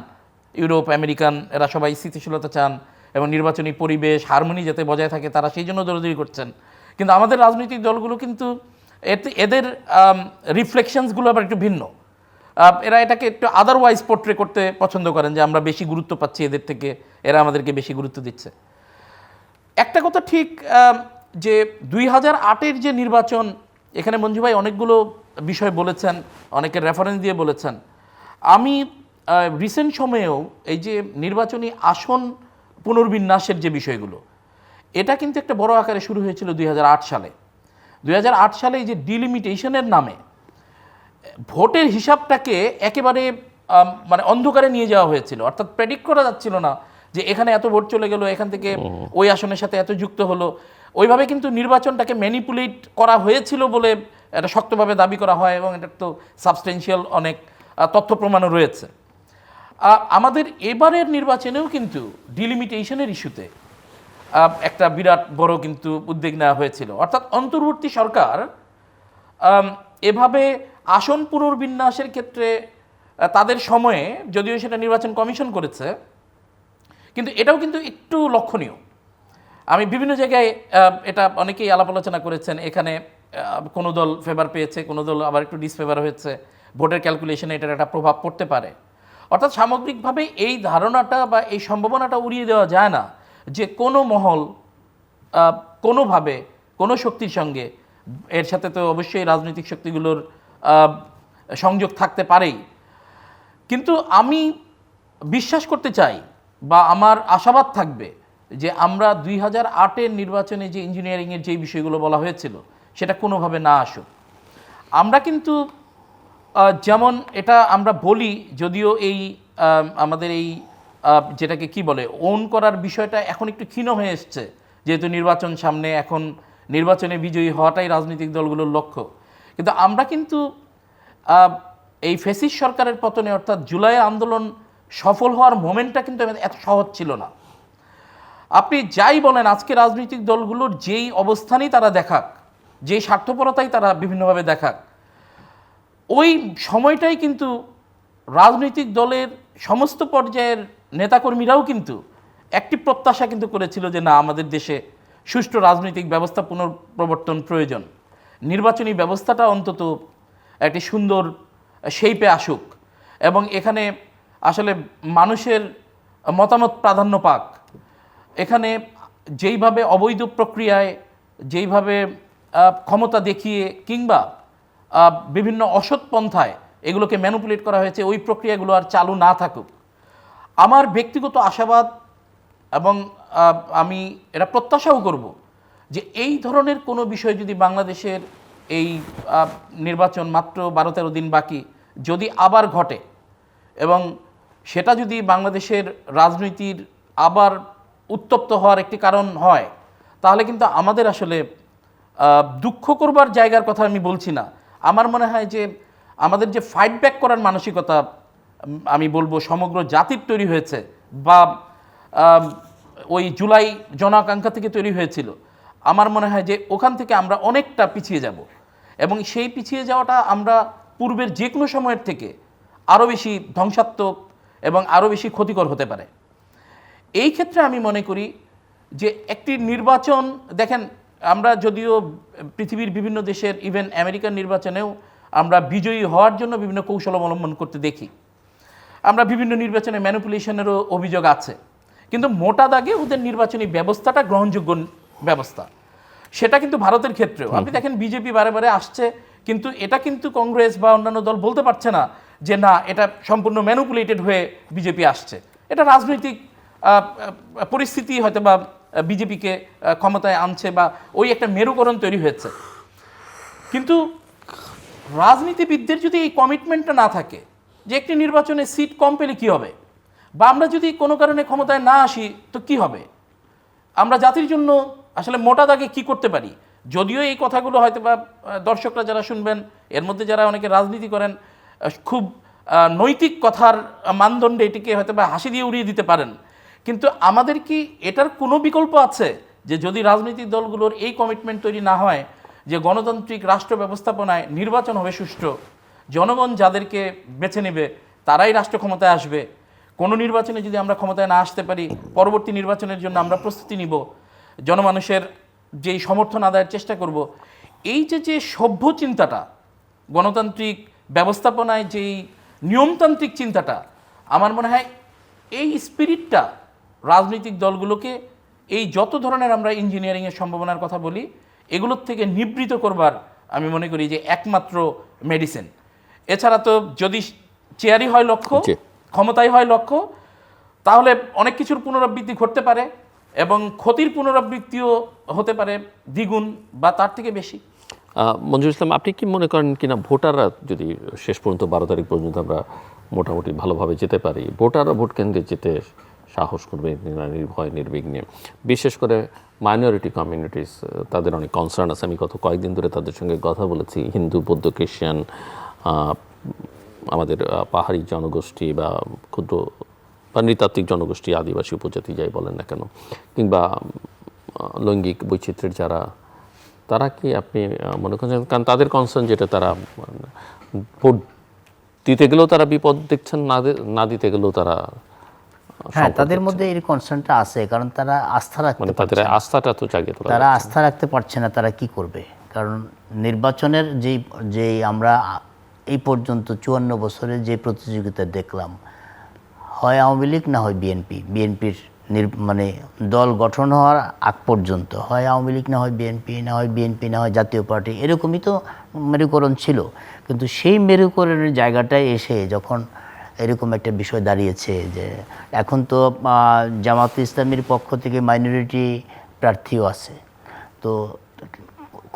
ইউরোপ আমেরিকান এরা সবাই স্থিতিশীলতা চান এবং নির্বাচনী পরিবেশ হারমোনি যাতে বজায় থাকে তারা সেই জন্য দৌড়দৌড়ি করছেন। কিন্তু আমাদের রাজনৈতিক দলগুলো কিন্তু এদের রিফ্লেকশনসগুলো আবার একটু ভিন্ন। এরা এটাকে একটু আদারওয়াইজ পোর্ট্রে করতে পছন্দ করেন যে আমরা বেশি গুরুত্ব পাচ্ছি এদের থেকে, এরা আমাদেরকে বেশি গুরুত্ব দিচ্ছে। একটা কথা ঠিক যে 2008-এর যে নির্বাচন, এখানে মঞ্জু ভাই অনেকগুলো বিষয় বলেছেন, অনেকের রেফারেন্স দিয়ে বলেছেন। আমি রিসেন্ট সময়েও এই যে নির্বাচনী আসন পুনর্বিন্যাসের যে বিষয়গুলো, এটা কিন্তু একটা বড় আকারে শুরু হয়েছিল 2008 সালে। 2008 সালে এই যে ডিলিমিটেশনের নামে ভোটের হিসাবটাকে একেবারে মানে অন্ধকারে নিয়ে যাওয়া হয়েছিল, অর্থাৎ প্রেডিক্ট করা যাচ্ছিল না যে এখানে এত ভোট চলে গেল, এখান থেকে ওই আসনের সাথে এত যুক্ত হলো। ওইভাবে কিন্তু নির্বাচনটাকে ম্যানিপুলেট করা হয়েছিল বলে এটা শক্তভাবে দাবি করা হয়, এবং এটা তো সাবস্টেন্সিয়াল অনেক তথ্য প্রমাণও রয়েছে। আমাদের এবারের নির্বাচনেও কিন্তু ডিলিমিটেশনের ইস্যুতে একটা বিরাট বড় কিন্তু উদ্যোগ নেওয়া হয়েছিল, অর্থাৎ অন্তর্বর্তী সরকার এভাবে আসন পুনর্বিন্যাসের ক্ষেত্রে তাদের সময়ে, যদিও সেটা নির্বাচন কমিশন করেছে, কিন্তু এটাও কিন্তু একটু লক্ষণীয়। আমি বিভিন্ন জায়গায় এটা অনেকেই আলাপ আলোচনা করেছেন, এখানে কোনো দল ফেভার পেয়েছে, কোনো দল আবার একটু ডিসফেভার হয়েছে, ভোটের ক্যালকুলেশনে এটার একটা প্রভাব পড়তে পারে। অর্থাৎ সামগ্রিকভাবে এই ধারণাটা বা এই সম্ভাবনাটা উড়িয়ে দেওয়া যায় না যে কোনো মহল কোনোভাবে কোনো শক্তির সঙ্গে, এর সাথে তো অবশ্যই রাজনৈতিক শক্তিগুলোর সংযোগ থাকতে পারেই, কিন্তু আমি বিশ্বাস করতে চাই বা আমার আশাবাদ থাকবে যে আমরা 2008-এর নির্বাচনে যে ইঞ্জিনিয়ারিংয়ের যেই বিষয়গুলো বলা হয়েছিল সেটা কোনোভাবে না আসুক। আমরা কিন্তু যেমন এটা আমরা বলি, যদিও এই আমাদের এই যেটাকে কি বলে ওন করার বিষয়টা এখন একটু ক্ষীণ হয়ে এসছে, যেহেতু নির্বাচন সামনে, এখন নির্বাচনে বিজয়ী হওয়াটাই রাজনৈতিক দলগুলোর লক্ষ্য। কিন্তু আমরা কিন্তু এই ফ্যাসিস্ট সরকারের পতনে, অর্থাৎ জুলাইয়ের আন্দোলন সফল হওয়ার মোমেন্টটা কিন্তু এত সহজ ছিল না। আপনি যাই বলেন, আজকে রাজনৈতিক দলগুলোর যেই অবস্থানই তারা দেখাক, যেই স্বার্থপরতাই তারা বিভিন্নভাবে দেখাক, ওই সময়টাই কিন্তু রাজনৈতিক দলের সমস্ত পর্যায়ের নেতাকর্মীরাও কিন্তু একটি প্রত্যাশা কিন্তু করেছিল যে না, আমাদের দেশে সুষ্ঠু রাজনৈতিক ব্যবস্থা পুনঃপ্রবর্তন প্রয়োজন, নির্বাচনী ব্যবস্থাটা অন্তত একটি সুন্দর শেপে আসুক, এবং এখানে আসলে মানুষের মতামত প্রাধান্য পাক। এখানে যেইভাবে অবৈধ প্রক্রিয়ায়, যেইভাবে ক্ষমতা দেখিয়ে কিংবা বিভিন্ন অসৎ পন্থায় এগুলোকে ম্যানিপুলেট করা হয়েছে, ওই প্রক্রিয়াগুলো আর চালু না থাকুক। আমার ব্যক্তিগত আশাবাদ, এবং আমি এটা প্রত্যাশাও করব যে এই ধরনের কোনো বিষয় যদি বাংলাদেশের এই নির্বাচন মাত্র 12-13 দিন বাকি যদি আবার ঘটে, এবং সেটা যদি বাংলাদেশের রাজনীতির আবার উত্তপ্ত হওয়ার একটি কারণ হয়, তাহলে কিন্তু আমাদের আসলে দুঃখ করবার জায়গার কথা আমি বলছি না। আমার মনে হয় যে আমাদের যে ফাইট ব্যাক করার মানসিকতা আমি বলবো সমগ্র জাতির তৈরি হয়েছে, বা ওই জুলাই জনাকাঙ্ক্ষা থেকে তৈরি হয়েছিল, আমার মনে হয় যে ওখান থেকে আমরা অনেকটা পিছিয়ে যাব, এবং সেই পিছিয়ে যাওয়াটা আমরা পূর্বের যে কোনো সময়ের থেকে আরও বেশি ধ্বংসাত্মক এবং আরও বেশি ক্ষতিকর হতে পারে। এই ক্ষেত্রে আমি মনে করি যে একটি নির্বাচন, দেখেন আমরা যদিও পৃথিবীর বিভিন্ন দেশের, ইভেন আমেরিকার নির্বাচনেও আমরা বিজয়ী হওয়ার জন্য বিভিন্ন কৌশল অবলম্বন করতে দেখি, আমরা বিভিন্ন নির্বাচনে ম্যানিপুলেশনেরও অভিযোগ আছে, কিন্তু মোটা দাগে ওদের নির্বাচনী ব্যবস্থাটা গ্রহণযোগ্য ব্যবস্থা। সেটা কিন্তু ভারতের ক্ষেত্রেও আপনি দেখেন, বিজেপি বারে বারে আসছে, কিন্তু এটা কিন্তু কংগ্রেস বা অন্যান্য দল বলতে পারছে না যে না, এটা সম্পূর্ণ ম্যানিপুলেটেড হয়ে বিজেপি আসছে। এটা রাজনৈতিক পরিস্থিতি হয়তো বা বিজেপিকে ক্ষমতায় আনছে, বা ওই একটা মেরুকরণ তৈরি হয়েছে। কিন্তু রাজনীতিবিদদের যদি এই কমিটমেন্টটা না থাকে যে একটি নির্বাচনে সিট কম পেলে কী হবে, বা আমরা যদি কোনো কারণে ক্ষমতায় না আসি তো কি হবে, আমরা জাতির জন্য আসলে মোটা দাগে কী করতে পারি। যদিও এই কথাগুলো হয়তো বা দর্শকরা যারা শুনবেন, এর মধ্যে যারা অনেকে রাজনীতি করেন, খুব নৈতিক কথার মানদণ্ডে এটিকে হয়তো বা হাসি দিয়ে উড়িয়ে দিতে পারেন, কিন্তু আমাদের কি এটার কোনো বিকল্প আছে যে যদি রাজনৈতিক দলগুলোর এই কমিটমেন্ট তৈরি না হয় যে গণতান্ত্রিক রাষ্ট্র ব্যবস্থাপনায় নির্বাচন হবে সুষ্ঠু, জনগণ যাদেরকে বেছে নেবে তারাই রাষ্ট্র ক্ষমতায় আসবে, কোনো নির্বাচনে যদি আমরা ক্ষমতায় না আসতে পারি, পরবর্তী নির্বাচনের জন্য আমরা প্রস্তুতি নিব, জনমানুষের যেই সমর্থন আদায়ের চেষ্টা করব, এই যে সভ্য চিন্তাটা, গণতান্ত্রিক ব্যবস্থাপনায় যেই নিয়মতান্ত্রিক চিন্তাটা, আমার মনে হয় এই স্পিরিটটা রাজনৈতিক দলগুলোকে এই যত ধরনের আমরা ইঞ্জিনিয়ারিংয়ের সম্ভাবনার কথা বলি, এগুলোর থেকে নিবৃত করবার আমি মনে করি যে একমাত্র মেডিসিন। এছাড়া তো যদি চেয়ারই হয় লক্ষ্য, ক্ষমতাই হয় লক্ষ্য, তাহলে অনেক কিছুর পুনরাবৃত্তি ঘটতে পারে এবং ক্ষতির পুনরাবৃত্তিও হতে পারে দ্বিগুণ বা তার থেকে বেশি। মঞ্জুর ইসলাম, আপনি কি মনে করেন কিনা ভোটাররা যদি শেষ পর্যন্ত 12 তারিখ পর্যন্ত আমরা মোটামুটি ভালোভাবে যেতে পারি, ভোটাররা ভোট কেন্দ্রে যেতে সাহস করবে নির্ভয় নির্বিঘ্নে? বিশেষ করে মাইনরিটি কমিউনিটিস, তাদের অনেক কনসার্ন আছে। আমি গত কয়েকদিন ধরে তাদের সঙ্গে কথা বলেছি। হিন্দু, বৌদ্ধ, খ্রিস্টান, আমাদের পাহাড়ি জনগোষ্ঠী বা ক্ষুদ্র বা নৃতাত্ত্বিক জনগোষ্ঠী, আদিবাসী উপজাতি যাই বলেন না কেন, কিংবা লৈঙ্গিক বৈচিত্র্যের যারা, তারা কি আপনি মনে করছেন, কারণ তাদের কনসার্ন যেটা, তারা ভোট দিতে গেলেও তারা বিপদ দেখছেন, না দিতে গেলেও তারা, হ্যাঁ, তাদের মধ্যে এই কনসার্নটা আছে, কারণ তারা আস্থা রাখতে মানে তাদের আস্থাটা তো জাগিয়ে তোলা, তারা আস্থা রাখতে পারছে না, তারা কি করবে? কারণ নির্বাচনের যেই আমরা এই পর্যন্ত 54 বছরে যে প্রতিযোগিতা দেখলাম, হয় আওয়ামী লীগ না হয় বিএনপি, বিএনপির মানে দল গঠন হওয়ার আগ পর্যন্ত হয় আওয়ামী লীগ না হয় বিএনপি, না হয় বিএনপি না হয় জাতীয় পার্টি, এরকমই তো মেরুকরণ ছিল। কিন্তু সেই মেরুকরণের জায়গাটায় এসে যখন এরকম একটা বিষয় দাঁড়িয়েছে যে এখন তো জামাত ইসলামীর পক্ষ থেকে মাইনরিটি প্রার্থীও আছে, তো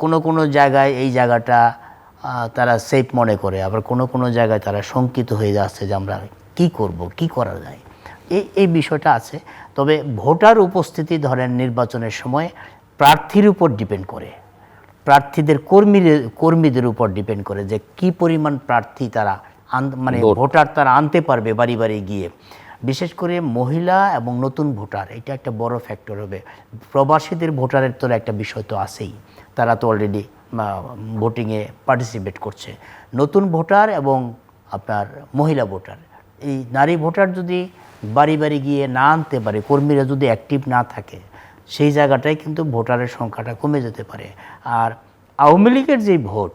কোনো জায়গায় এই জায়গাটা তারা সেফ মনে করে, আবার কোনো জায়গায় তারা শঙ্কিত হয়ে যাচ্ছে যে আমরা কি করব, কি করা যায়, এই বিষয়টা আছে। তবে ভোটার উপস্থিতি ধরেন নির্বাচনের সময় প্রার্থীর উপর ডিপেন্ড করে, প্রার্থীদের কর্মীদের উপর ডিপেন্ড করে যে কি পরিমাণ প্রার্থী তারা মানে ভোটার তারা আনতে পারবে বাড়ি বাড়ি গিয়ে। বিশেষ করে মহিলা এবং নতুন ভোটার, এটা একটা বড় ফ্যাক্টর হবে। প্রবাসীদের ভোটারের তো একটা বিষয় তো আছেই, তারা তো অলরেডি ভোটিংয়ে পার্টিসিপেট করছে। নতুন ভোটার এবং আপনার মহিলা ভোটার, এই নারী ভোটার যদি বাড়ি বাড়ি গিয়ে না আনতে পারে, কর্মীরা যদি অ্যাক্টিভ না থাকে, সেই জায়গাটায় কিন্তু ভোটারের সংখ্যাটা কমে যেতে পারে। আর আওয়ামী লীগের যেই ভোট,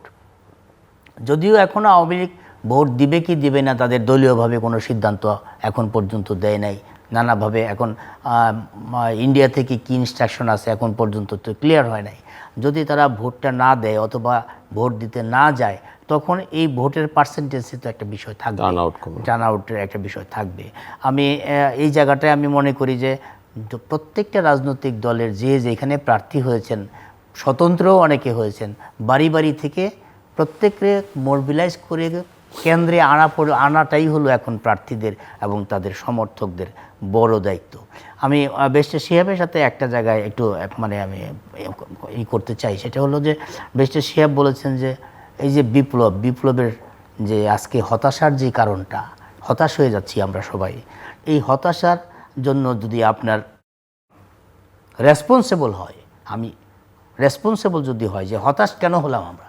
যদিও এখনও আওয়ামী লীগ ভোট দিবে কি দিবে না তাদের দলীয়ভাবে কোনো সিদ্ধান্ত এখন পর্যন্ত দেয় নাই, নানাভাবে এখন ইন্ডিয়া থেকে কি ইনস্ট্রাকশন আছে এখন পর্যন্ত তো ক্লিয়ার হয় নাই। যদি তারা ভোটটা না দেয় অথবা ভোট দিতে না যায়, তখন এই ভোটের পার্সেন্টেজে তো একটা বিষয় থাকবে, টার্ন আউটের একটা বিষয় থাকবে। আমি এই জায়গাটায় আমি মনে করি যে প্রত্যেকটা রাজনৈতিক দলের যেখানে প্রার্থী হয়েছেন, স্বতন্ত্রও অনেকে হয়েছেন, বাড়ি বাড়ি থেকে প্রত্যেককে মোবিলাইজ করে কেন্দ্রে আনাটাই হলো এখন প্রার্থীদের এবং তাদের সমর্থকদের বড় দায়িত্ব। আমি বেস্টার শিহাবের সাথে একটা জায়গায় একটু মানে আমি করতে চাই, সেটা হলো যে বেস্টার শিহাব বলেছেন যে এই যে বিপ্লবের যে আজকে হতাশার যে কারণটা, হতাশ হয়ে যাচ্ছি আমরা সবাই, এই হতাশার জন্য যদি আপনার রেসপন্সিবল হয়, আমি রেসপন্সিবল যদি হয় যে হতাশ কেন হলাম আমরা,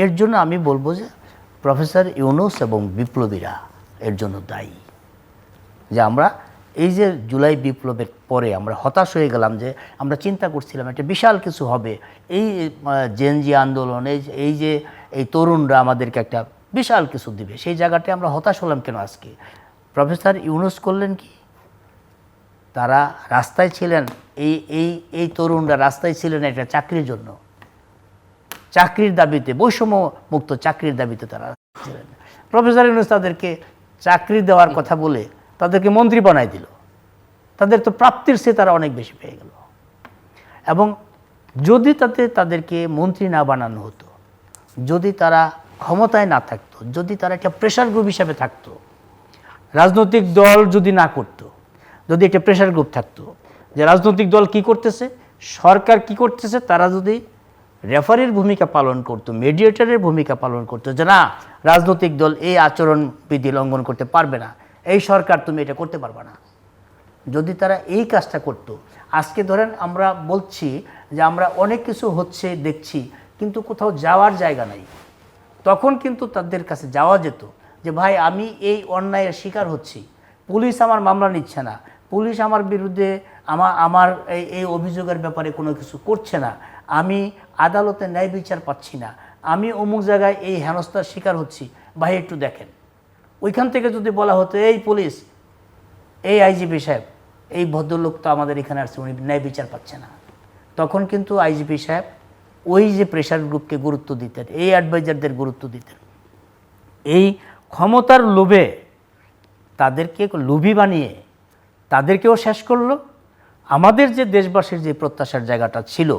এর জন্য আমি বলবো যে প্রফেসর ইউনূস এবং বিপ্লবীরা এর জন্য দায়ী। যে আমরা এই যে জুলাই বিপ্লবের পরে আমরা হতাশ হয়ে গেলাম, যে আমরা চিন্তা করছিলাম একটা বিশাল কিছু হবে, এই জেনজি আন্দোলন, এই তরুণরা আমাদেরকে একটা বিশাল কিছু দিবে, সেই জায়গাটায় আমরা হতাশ হলাম কেন আজকে? প্রফেসর ইউনূস করলেন কি? তারা রাস্তায় ছিলেন, এই তরুণরা রাস্তায় ছিলেন একটা চাকরির জন্য, চাকরির দাবিতে, বৈষম্য মুক্ত চাকরির দাবিতে তারা ছিলেন। প্রফেসর ইউনূস তাদেরকে চাকরি দেওয়ার কথা বলে তাদেরকে মন্ত্রী বানাই দিল, তাদের তো প্রাপ্তির চেয়ে তারা অনেক বেশি পেয়ে গেল। এবং যদি তাদেরকে মন্ত্রী না বানানো হতো, যদি তারা ক্ষমতায় না থাকতো, যদি তারা একটা প্রেশার গ্রুপ হিসাবে থাকতো, রাজনৈতিক দল যদি না করতো, যদি একটা প্রেশার গ্রুপ থাকতো যে রাজনৈতিক দল কি করতেছে, সরকার কি করতেছে, তারা যদি রেফারির ভূমিকা পালন করতো, মিডিয়েটরের ভূমিকা পালন করতো, যে না রাজনৈতিক দল এই আচরণ বিধি লঙ্ঘন করতে পারবে না, এই সরকার তুমি এটা করতে পারবে না, যদি তারা এই কাজটা করতো, আজকে ধরেন আমরা বলছি যে আমরা অনেক কিছু হচ্ছে দেখছি, কিন্তু কোথাও যাওয়ার জায়গা নাই, তখন কিন্তু তাদের কাছে যাওয়া যেত যে ভাই আমি এই অন্যায়ের শিকার হচ্ছি, পুলিশ আমার মামলা নিচ্ছে না, পুলিশ আমার বিরুদ্ধে আমার এই অভিযোগের ব্যাপারে কোনো কিছু করছে না, আমি আদালতে ন্যায় বিচার পাচ্ছি না, আমি অমুক জায়গায় এই হেনস্থার শিকার হচ্ছি, ভাই একটু দেখেন। ওইখান থেকে যদি বলা হতো এই পুলিশ, এই আইজিপি সাহেব, এই ভদ্রলোক তো আমাদের এখানে আসছে, উনি ন্যায় বিচার পাচ্ছে না, তখন কিন্তু আইজিপি সাহেব ওই যে প্রেশার গ্রুপকে গুরুত্ব দিতেন, এই অ্যাডভাইজারদের গুরুত্ব দিতেন, এই ক্ষমতার লোভে তাদেরকে লোভী বানিয়ে তাদেরকেও শেষ করলো। আমাদের যে দেশবাসীর যে প্রত্যাশার জায়গাটা ছিল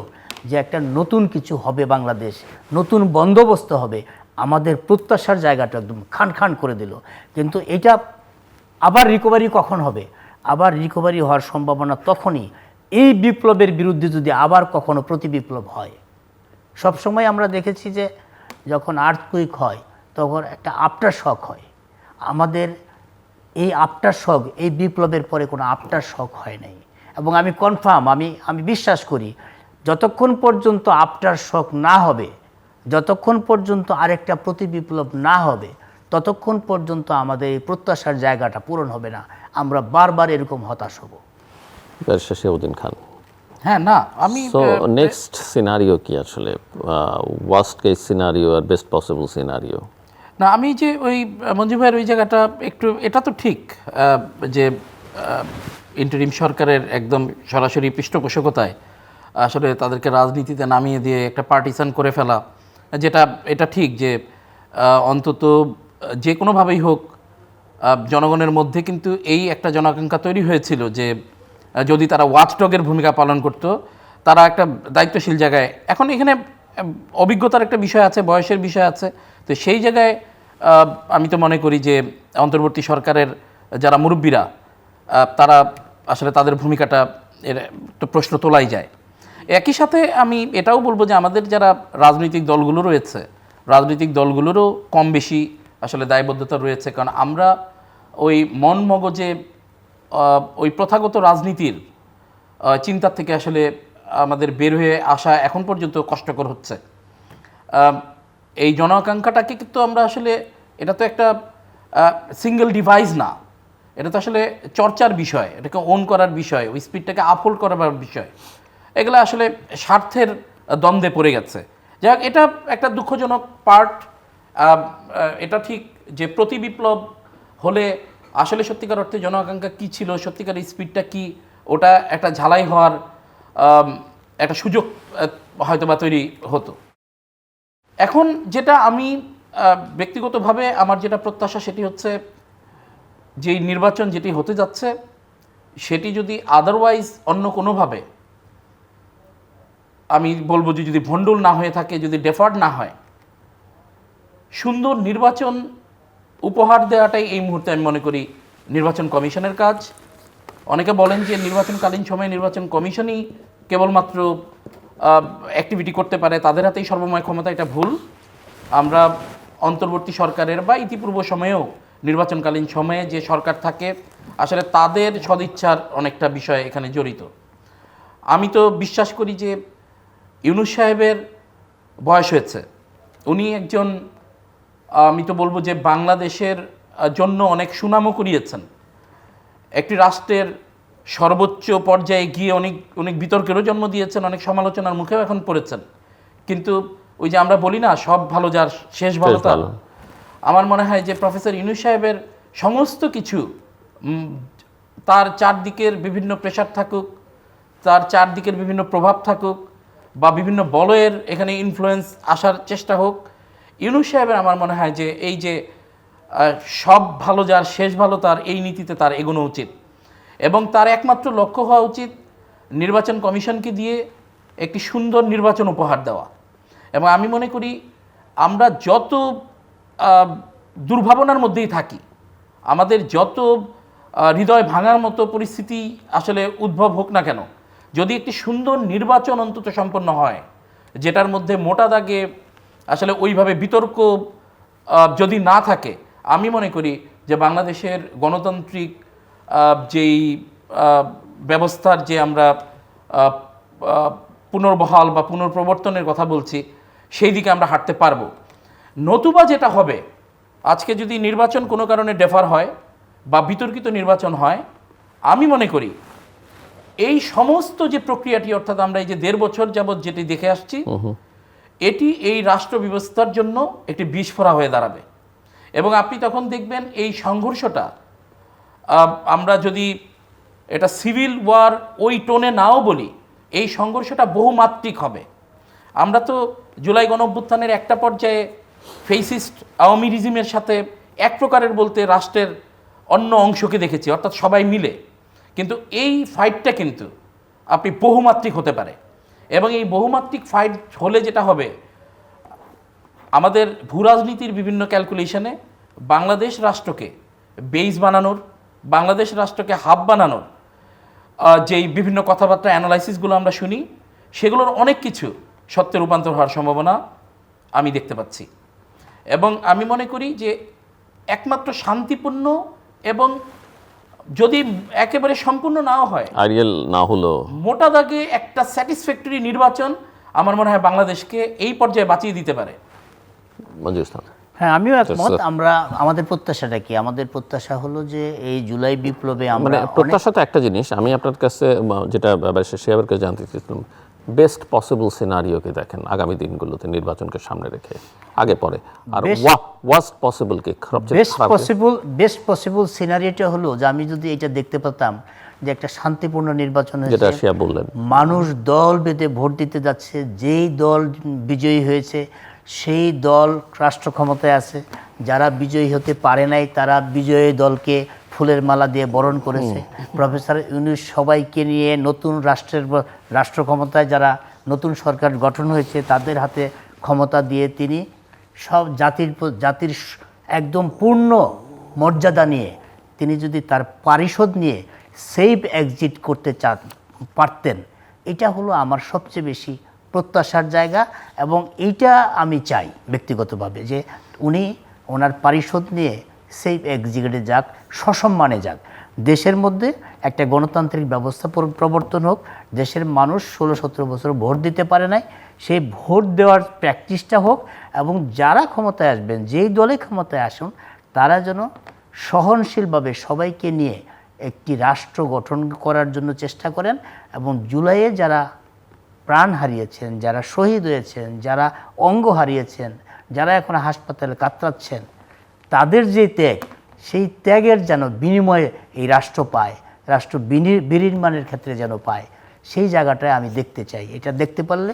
যে একটা নতুন কিছু হবে, বাংলাদেশ নতুন বন্দোবস্ত হবে, আমাদের প্রত্যাশার জায়গাটা একদম খান খান করে দিল। কিন্তু এটা আবার রিকভারি কখন হবে? আবার রিকভারি হওয়ার সম্ভাবনা তখনই এই বিপ্লবের বিরুদ্ধে যদি আবার কখনো প্রতি বিপ্লব হয়। সবসময় আমরা দেখেছি যে যখন আর্থকুইক হয় তখন একটা আফটার শক হয়। আমাদের এই আফটার শক, এই বিপ্লবের পরে কোনো আফটার শক হয় নাই। এবং আমি কনফার্ম, আমি বিশ্বাস করি যতক্ষণ পর্যন্ত আফটার শক না হবে, যতক্ষণ পর্যন্ত আরেকটা প্রতি বিপ্লব না হবে, ততক্ষণ পর্যন্ত আমাদের এই প্রত্যাশার জায়গাটা পূরণ হবে না। আমরা বারবার এরকম হতাশ হব। ব্যারিস্টার শিহাবুদ্দিন খান, হ্যাঁ, না আমি সো নেক্সট সিনারিও কি আসলে, ওয়ার্স্ট কেস সিনারিও আর বেস্ট পসিবল সিনারিও? না, আমি যে ওই মঞ্জু ভাইয়ের ওই জায়গাটা একটু, এটা তো ঠিক যে ইন্টারিম সরকারের একদম সরাসরি পৃষ্ঠপোষকতায় আসলে তাদেরকে রাজনীতিতে নামিয়ে দিয়ে একটা পার্টিসান করে ফেলা, যেটা এটা ঠিক যে অন্তত যে কোনোভাবেই হোক জনগণের মধ্যে কিন্তু এই একটা জনাকাঙ্ক্ষা তৈরি হয়েছিল যে যদি তারা ওয়াচডগের ভূমিকা পালন করত, তারা একটা দায়িত্বশীল জায়গায়, এখন এখানে অভিজ্ঞতার একটা বিষয় আছে, বয়সের বিষয় আছে, তো সেই জায়গায় আমি তো মনে করি যে অন্তর্বর্তী সরকারের যারা মুরব্বীরা তারা আসলে তাদের ভূমিকাটা এর তো প্রশ্ন তোলাই যায়। একই সাথে আমি এটাও বলবো যে আমাদের যারা রাজনৈতিক দলগুলো রয়েছে, রাজনৈতিক দলগুলোরও কম বেশি আসলে দায়বদ্ধতা রয়েছে, কারণ আমরা ওই মন মগজে ওই প্রথাগত রাজনীতির চিন্তা থেকে আসলে আমাদের বের হয়ে আসা এখন পর্যন্ত কষ্টকর হচ্ছে। এই জন আকাঙ্ক্ষাটাকে কিন্তু আমরা আসলে, এটা তো একটা সিঙ্গেল ডিভাইস না, এটা তো আসলে চর্চার বিষয়, এটাকে ওন করার বিষয়, ওই স্পিডটাকে আপহোল্ড করার বিষয়, এগুলো আসলে স্বার্থের দ্বন্দ্বে পড়ে গেছে। যাই হোক, এটা একটা দুঃখজনক পার্ট। এটা ঠিক যে প্রতি বিপ্লব হলে আসলে সত্যিকার অর্থে জন আকাঙ্ক্ষা কী ছিল, সত্যিকার স্পিডটা কি, ওটা একটা ঝালাই হওয়ার একটা সুযোগ হয়তোবা তৈরি হতো। এখন যেটা আমি ব্যক্তিগতভাবে আমার যেটা প্রত্যাশা সেটি হচ্ছে যে নির্বাচন যেটি হতে যাচ্ছে সেটি যদি আদারওয়াইজ অন্য কোনোভাবে, আমি বলবো যে যদি ভণ্ডুল না হয়ে থাকে, যদি ডেফার্ড না হয়, সুন্দর নির্বাচন উপহার দেওয়াটাই এই মুহূর্তে আমি মনে করি নির্বাচন কমিশনের কাজ। অনেকে বলেন যে নির্বাচনকালীন সময়ে নির্বাচন কমিশনই কেবলমাত্র অ্যাক্টিভিটি করতে পারে, তাদের হাতেই সর্বময় ক্ষমতা। এটা ভুল। আমরা অন্তর্বর্তী সরকারের বা ইতিপূর্ব সময়েও নির্বাচনকালীন সময়ে যে সরকার থাকে আসলে তাদের সদিচ্ছার অনেকটা বিষয় এখানে জড়িত। আমি তো বিশ্বাস করি যে ইউনূস সাহেবের বয়স হয়েছে, উনি একজন, আমি তো বলবো যে বাংলাদেশের জন্য অনেক সুনামও কুড়িয়েছেন, একটি রাষ্ট্রের সর্বোচ্চ পর্যায়ে গিয়ে অনেক অনেক বিতর্কেরও জন্ম দিয়েছেন, অনেক সমালোচনার মুখেও এখন পড়েছেন। কিন্তু ওই যে আমরা বলি না, সব ভালো যার শেষ ভালো তার, আমার মনে হয় যে প্রফেসর ইউনূস সাহেবের সমস্ত কিছু, তার চারদিকের বিভিন্ন প্রেশার থাকুক, তার চারদিকের বিভিন্ন প্রভাব থাকুক, বা বিভিন্ন বলয়ের এখানে ইনফ্লুয়েন্স আসার চেষ্টা হোক, ইউনূস সাহেবের আমার মনে হয় যে এই যে সব ভালো যার শেষ ভালো তার, এই নীতিতে তার এগোনো উচিত। এবং তার একমাত্র লক্ষ্য হওয়া উচিত নির্বাচন কমিশনকে দিয়ে একটি সুন্দর নির্বাচন উপহার দেওয়া। এবং আমি মনে করি আমরা যত দুর্ভাবনার মধ্যেই থাকি, আমাদের যত হৃদয় ভাঙার মতো পরিস্থিতি আসলে উদ্ভব হোক না কেন, যদি একটি সুন্দর নির্বাচন অন্তত সম্পন্ন হয়, যেটার মধ্যে মোটা দাগে আসলে ওইভাবে বিতর্ক যদি না থাকে, আমি মনে করি যে বাংলাদেশের গণতান্ত্রিক যেই ব্যবস্থার যে আমরা পুনর্বহাল বা পুনর্প্রবর্তনের কথা বলছি, সেই দিকে আমরা হাঁটতে পারবো। নতুবা যেটা হবে, আজকে যদি নির্বাচন কোনো কারণে ডেফার হয় বা বিতর্কিত নির্বাচন হয়, আমি মনে করি এই সমস্ত যে প্রক্রিয়াটি, অর্থাৎ আমরা এই যে 1.5 বছর যাবৎ যেটি দেখে আসছি, এটি এই রাষ্ট্র ব্যবস্থার জন্য একটি বিস্ফোরা হয়ে দাঁড়াবে। এবং আপনি তখন দেখবেন এই সংঘর্ষটা, আমরা যদি এটা সিভিল ওয়ার ওই টোনে নাও বলি, এই সংঘর্ষটা বহুমাত্রিক হবে। আমরা তো জুলাই গণঅভ্যুত্থানের একটা পর্যায়ে ফেসিস্ট আওয়ামী রিজিমের সাথে এক প্রকারের বলতে রাষ্ট্রের অন্য অংশকে দেখেছি, অর্থাৎ সবাই মিলে। কিন্তু এই ফাইটটা কিন্তু আপনি বহুমাত্রিক হতে পারে, এবং এই বহুমাত্রিক ফাইট হলে যেটা হবে, আমাদের ভূরাজনীতির বিভিন্ন ক্যালকুলেশনে বাংলাদেশ রাষ্ট্রকে বেইস বানানোর, বাংলাদেশ রাষ্ট্রকে হাব বানানোর যেই বিভিন্ন কথাবার্তা অ্যানালাইসিসগুলো আমরা শুনি, সেগুলোর অনেক কিছু সত্যে রূপান্তর হওয়ার সম্ভাবনা আমি দেখতে পাচ্ছি। এবং আমি মনে করি যে একমাত্র শান্তিপূর্ণ, এবং যদি একেবারে সম্পূর্ণ নাও হয়, আইডিয়াল না হলো, মোটা দাগে একটা স্যাটিসফ্যাক্টরি নির্বাচন আমার মনে হয় বাংলাদেশকে এই পর্যায়ে বাঁচিয়ে দিতে পারে। মঞ্জুর ইসলাম। হ্যাঁ, আমিও একমত। আমাদের প্রত্যাশাটা কি? আমাদের প্রত্যাশা হলো যে এই জুলাই বিপ্লবে মানে আমরা প্রত্যাশা তো একটা জিনিস, আমি আপনার কাছে যেটা শেয়ারের কাছে জানতে চাইছিলাম, বেস্ট পসিবল সিনারিওকে দেখেন আগামী দিনগুলোতে নির্বাচনকে সামনে রেখে, আগে পরে, আর ওয়ার্স্ট পসিবল কি, বেস্ট পসিবল সিনারিওটা হলো যে আমি যদি এটা দেখতে পেতাম যে একটা শান্তিপূর্ণ নির্বাচন যেটা হয়েছে, শিয়া বললেন, মানুষ দল বেঁধে ভোট দিতে যাচ্ছে, যেই দল বিজয়ী হয়েছে সেই দল রাষ্ট্র ক্ষমতায় আছে, যারা বিজয়ী হতে পারে নাই তারা বিজয়ী দলকে ফুলের মালা দিয়ে বরণ করেছে। প্রফেসর ইউনূস সবাইকে নিয়ে নতুন রাষ্ট্র ক্ষমতায়, যারা নতুন সরকার গঠন হয়েছে তাদের হাতে ক্ষমতা দিয়ে তিনি সব জাতির একদম পূর্ণ মর্যাদা নিয়ে তিনি যদি তার পারিষদ নিয়ে সেফ এক্সিট করতে পারতেন, এটা হলো আমার সবচেয়ে বেশি প্রত্যাশার জায়গা। এবং এইটা আমি চাই ব্যক্তিগতভাবে যে ওনার পারিষদ নিয়ে সেফ এক্সিটে যাক, সসম্মানে যাক, দেশের মধ্যে একটা গণতান্ত্রিক ব্যবস্থা প্রবর্তন হোক, দেশের মানুষ 16-17 বছর ভোট দিতে পারে নাই, সেই ভোট দেওয়ার প্র্যাকটিসটা হোক, এবং যারা ক্ষমতায় আসবেন, যেই দলে ক্ষমতায় আসুন, তারা যেন সহনশীলভাবে সবাইকে নিয়ে একটি রাষ্ট্র গঠন করার জন্য চেষ্টা করেন। এবং জুলাইয়ে যারা প্রাণ হারিয়েছেন, যারা শহীদ হয়েছেন, যারা অঙ্গ হারিয়েছেন, যারা এখন হাসপাতালে কাতরাচ্ছেন, তাদের যে ত্যাগ, সেই ত্যাগের যেন বিনিময়ে এই রাষ্ট্র পায়, রাষ্ট্র বিনির্মাণের ক্ষেত্রে যেন পায়, সেই জায়গাটায় আমি দেখতে চাই। এটা দেখতে পারলে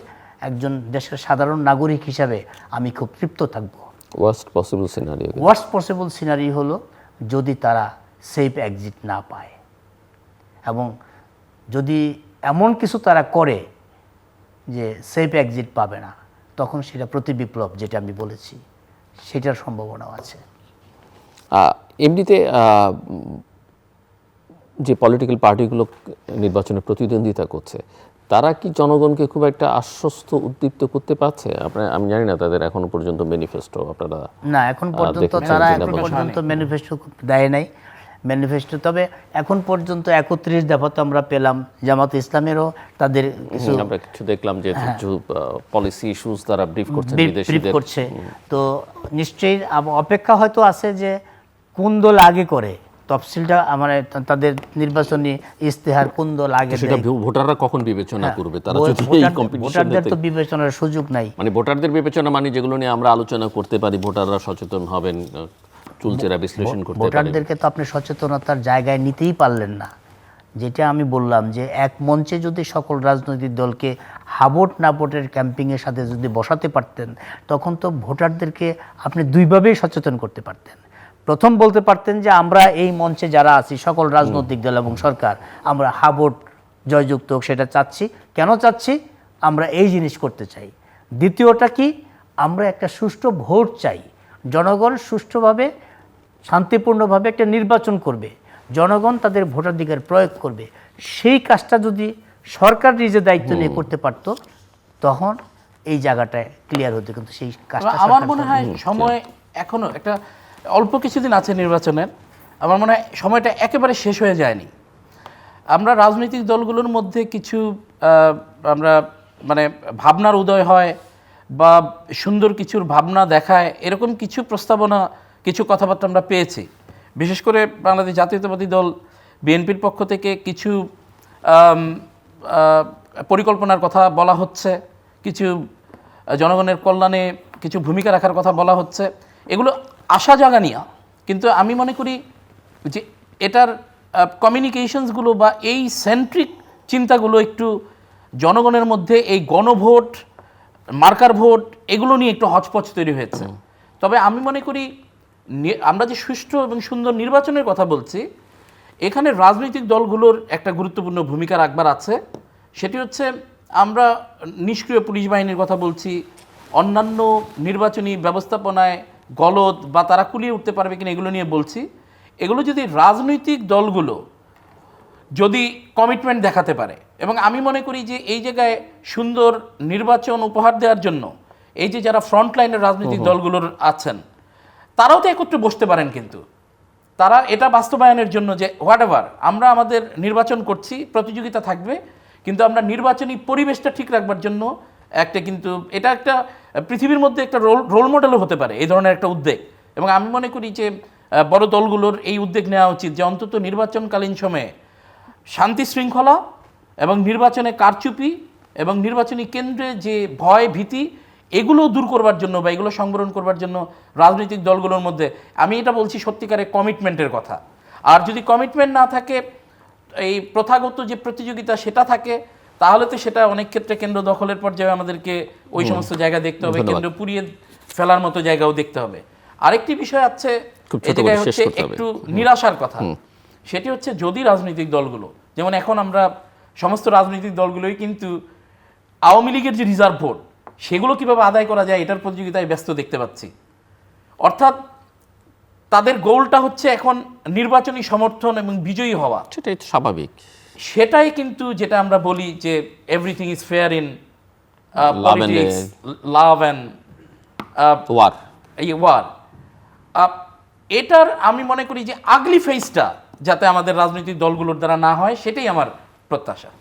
একজন দেশের সাধারণ নাগরিক হিসাবে আমি খুব তৃপ্ত থাকব। ওয়ার্স্ট পসিবল সিনারি হলো যদি তারা সেফ এক্সিট না পায়, এবং যদি এমন কিছু তারা করে যে সেফ এক্সিট পাবে না, তখন সেটা প্রতিবিপ্লব, যেটা আমি বলেছি, সেটার সম্ভাবনাও আছে। এমনিতে যে পলিটিক্যাল পার্টিগুলো নির্বাচনে প্রতিদ্বন্দ্বিতা করছে, তারা কি জনগণকে খুব একটা আশ্বস্ত উদ্দীপ্ত করতে পারছে? আমি জানি না তাদের এখনো পর্যন্ত ম্যানিফেস্টো আপনারা না, এখন পর্যন্ত তারা ম্যানিফেস্টো দেয় নাই। তবে এখন পর্যন্ত 31 দফা তো আমরা পেলাম। জামাত ইসলামেরও তাদের আমরা কিছু দেখলাম যে কিছু পলিসি ইস্যুস তারা ব্রিফ করছে। তো নিশ্চয়ই অপেক্ষা হয়তো আছে যে কোন দল আগে করে তফসিলটা, তাদের নির্বাচনী ইস্তেহার কোন দল আগে, সেটা ভোটাররা কখন বিবেচনা করবে? তারা যদি এই কম্পিটিশনে, ভোটারদের তো বিবেচনার সুযোগ নাই। মানে ভোটারদের বিবেচনা মানে যেগুলো নিয়ে আমরা আলোচনা করতে পারি, ভোটাররা সচেতন হবেন, চুলচেরা বিশ্লেষণ করতে পারবেন। ভোটারদেরকে তো আপনি সচেতনতার জায়গায় নিতেই পারলেন না। যেটা আমি বললাম যে এক মঞ্চে যদি সকল রাজনৈতিক দলকে হাবোট নাবোটের ক্যাম্পিংয়ের সাথে যদি বসাতে পারতেন, তখন তো ভোটারদেরকে আপনি দুইভাবেই সচেতন করতে পারতেন। প্রথম বলতে পারতেন যে আমরা এই মঞ্চে যারা আছি সকল রাজনৈতিক দল এবং সরকার, আমরা হাবোট জয়যুক্ত হোক সেটা চাচ্ছি। কেন চাচ্ছি? আমরা এই জিনিস করতে চাই। দ্বিতীয়টা কি? আমরা একটা সুষ্ঠু ভোট চাই। জনগণ সুষ্ঠুভাবে, শান্তিপূর্ণভাবে একটা নির্বাচন করবে, জনগণ তাদের ভোটাধিকার প্রয়োগ করবে। সেই কাজটা যদি সরকার নিজে দায়িত্ব নিয়ে করতে পারতো, তখন এই জায়গাটায় ক্লিয়ার হতো। কিন্তু সেই কাজটা আমার মনে হয় সময় এখনো একটা অল্প কিছুদিন আছে নির্বাচনের। আমার মনে হয় সময়টা একেবারে শেষ হয়ে যায়নি। আমরা রাজনৈতিক দলগুলোর মধ্যে কিছু আমরা মানে ভাবনার উদয় হয় বা সুন্দর কিছুর ভাবনা দেখায়, এরকম কিছু প্রস্তাবনা, কিছু কথাবার্তা আমরা পেয়েছি। বিশেষ করে বাংলাদেশ জাতীয়তাবাদী দল বিএনপির পক্ষ থেকে কিছু পরিকল্পনার কথা বলা হচ্ছে, কিছু জনগণের কল্যাণে কিছু ভূমিকা রাখার কথা বলা হচ্ছে। এগুলো আশা জাগানিয়া, কিন্তু আমি মনে করি যে এটার কমিউনিকেশনসগুলো বা এই সেন্ট্রিক চিন্তাগুলো একটু জনগণের মধ্যে এই গণভোট, মার্কার ভোট, এগুলো নিয়ে একটু হচপচ তৈরি হয়েছে। তবে আমি মনে করি আমরা যে সুষ্ঠু এবং সুন্দর নির্বাচনের কথা বলছি, এখানে রাজনৈতিক দলগুলোর একটা গুরুত্বপূর্ণ ভূমিকা রাখবার আছে। সেটি হচ্ছে, আমরা নিষ্ক্রিয় পুলিশ বাহিনীর কথা বলছি, অন্যান্য নির্বাচনী ব্যবস্থাপনায় গলদ বা তারা কুলিয়ে উঠতে পারবে কিনা এগুলো নিয়ে বলছি। এগুলো যদি রাজনৈতিক দলগুলো যদি কমিটমেন্ট দেখাতে পারে, এবং আমি মনে করি যে এই জায়গায় সুন্দর নির্বাচন উপহার দেওয়ার জন্য এই যে যারা ফ্রন্টলাইনের রাজনৈতিক দলগুলোর আছেন তারাও তো একত্রে বসতে পারেন, কিন্তু তারা এটা বাস্তবায়নের জন্য যে হোয়াটএভার আমরা আমাদের নির্বাচন করছি, প্রতিযোগিতা থাকবে, কিন্তু আমরা নির্বাচনী পরিবেশটা ঠিক রাখবার জন্য একটা, কিন্তু এটা একটা পৃথিবীর মধ্যে একটা রোল মডেলও হতে পারে এই ধরনের একটা উদ্যোগ। এবং আমি মনে করি যে বড় দলগুলোর এই উদ্যোগ নেওয়া উচিত যে অন্তত নির্বাচনকালীন সময়ে শান্তি শৃঙ্খলা এবং নির্বাচনে কারচুপি এবং নির্বাচনী কেন্দ্রে যে ভয় ভীতি এগুলো দূর করবার জন্য বা এগুলো সংবরণ করবার জন্য রাজনৈতিক দলগুলোর মধ্যে, আমি এটা বলছি সত্যিকারের কমিটমেন্টের কথা। আর যদি কমিটমেন্ট না থাকে, এই প্রথাগত যে প্রতিযোগিতা সেটা থাকে, তাহলে তো সেটা অনেক ক্ষেত্রে কেন্দ্র দখলের পর্যায়ে আমাদেরকে ওই সমস্ত জায়গা দেখতে হবে, কেন্দ্র পুড়িয়ে ফেলার মতো জায়গাও দেখতে হবে। আরেকটি বিষয় আছে এই জায়গায় হচ্ছে একটু নিরাশার কথা, সেটি হচ্ছে যদি রাজনৈতিক দলগুলো, যেমন এখন আমরা সমস্ত রাজনৈতিক দলগুলোই কিন্তু আওয়ামী লীগের যে রিজার্ভ ভোট সেগুলো কিভাবে আদায় করা যায় এটার প্রতিযোগিতায় ব্যস্ত দেখতে পাচ্ছি। অর্থাৎ তাদের গোলটা হচ্ছে এখন নির্বাচনী সমর্থন এবং বিজয়ী হওয়া, সেটাই তো স্বাভাবিক। সেটাই কিন্তু যেটা আমরা বলি যে everything is fair in politics, love and war, এই ওয়ার, এটার আমি মনে করি যে আগলি ফেসটা যাতে আমাদের রাজনৈতিক দলগুলোর দ্বারা না হয়, সেটাই আমার প্রত্যাশা।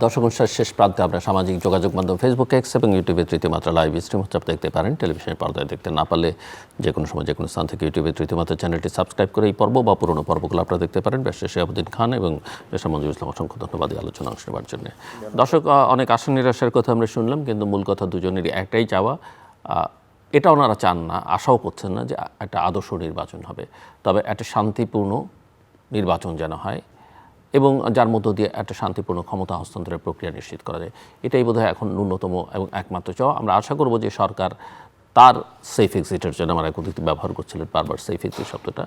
দর্শক অনুষ্ঠানের শেষ প্রান্তে আমরা সামাজিক যোগাযোগ মাধ্যম ফেসবুক, এক্স এবং ইউটিউবে তৃতীয় মাত্রা লাইভ স্ট্রিম হচ্ছে, আপনি দেখতে পারেন। টেলিভিশনের পর্দায় দেখতে না পারলে যে কোনো সময় যে কোনো স্থান থেকে ইউটিউবে তৃতীয় মাত্রা চ্যানেলটি সাবস্ক্রাইব করে এই পর্ব বা পুরনো পর্বগুলো আপনারা দেখতে পারেন। ব্যারিস্টার শিহাবুদ্দিন খান এবং ব্যারিস্টার মঞ্জুরুল ইসলাম, অসংখ্য ধন্যবাদ এই আলোচনা অংশ নেওয়ার জন্য। দর্শক, অনেক আশা নিরাশার কথা আমরা শুনলাম, কিন্তু মূল কথা দুজনেরই একটাই চাওয়া, এটা ওনারা চান না, আশাও করছেন না যে একটা আদর্শ নির্বাচন হবে, তবে একটা শান্তিপূর্ণ নির্বাচন যেন হয় এবং যার মধ্য দিয়ে একটা শান্তিপূর্ণ ক্ষমতা হস্তান্তরের প্রক্রিয়া নিশ্চিত করা যায়। এটাই বোধহয় এখন ন্যূনতম এবং একমাত্র চাওয়া। আমরা আশা করব যে সরকার তার সেফ এক্সিটের জন্য, আমার এক অতিথি ব্যবহার করছিলেন বারবার সেফ এক্সিট শব্দটা,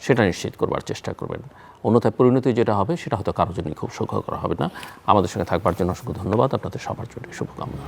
সেটা নিশ্চিত করবার চেষ্টা করবেন। অন্যথায় পরিণতি যেটা হবে সেটা হয়তো কারোর জন্য খুব সুখকর হবে না। আমাদের সঙ্গে থাকবার জন্য অসংখ্য ধন্যবাদ, আপনাদের সবার জন্য শুভকামনা।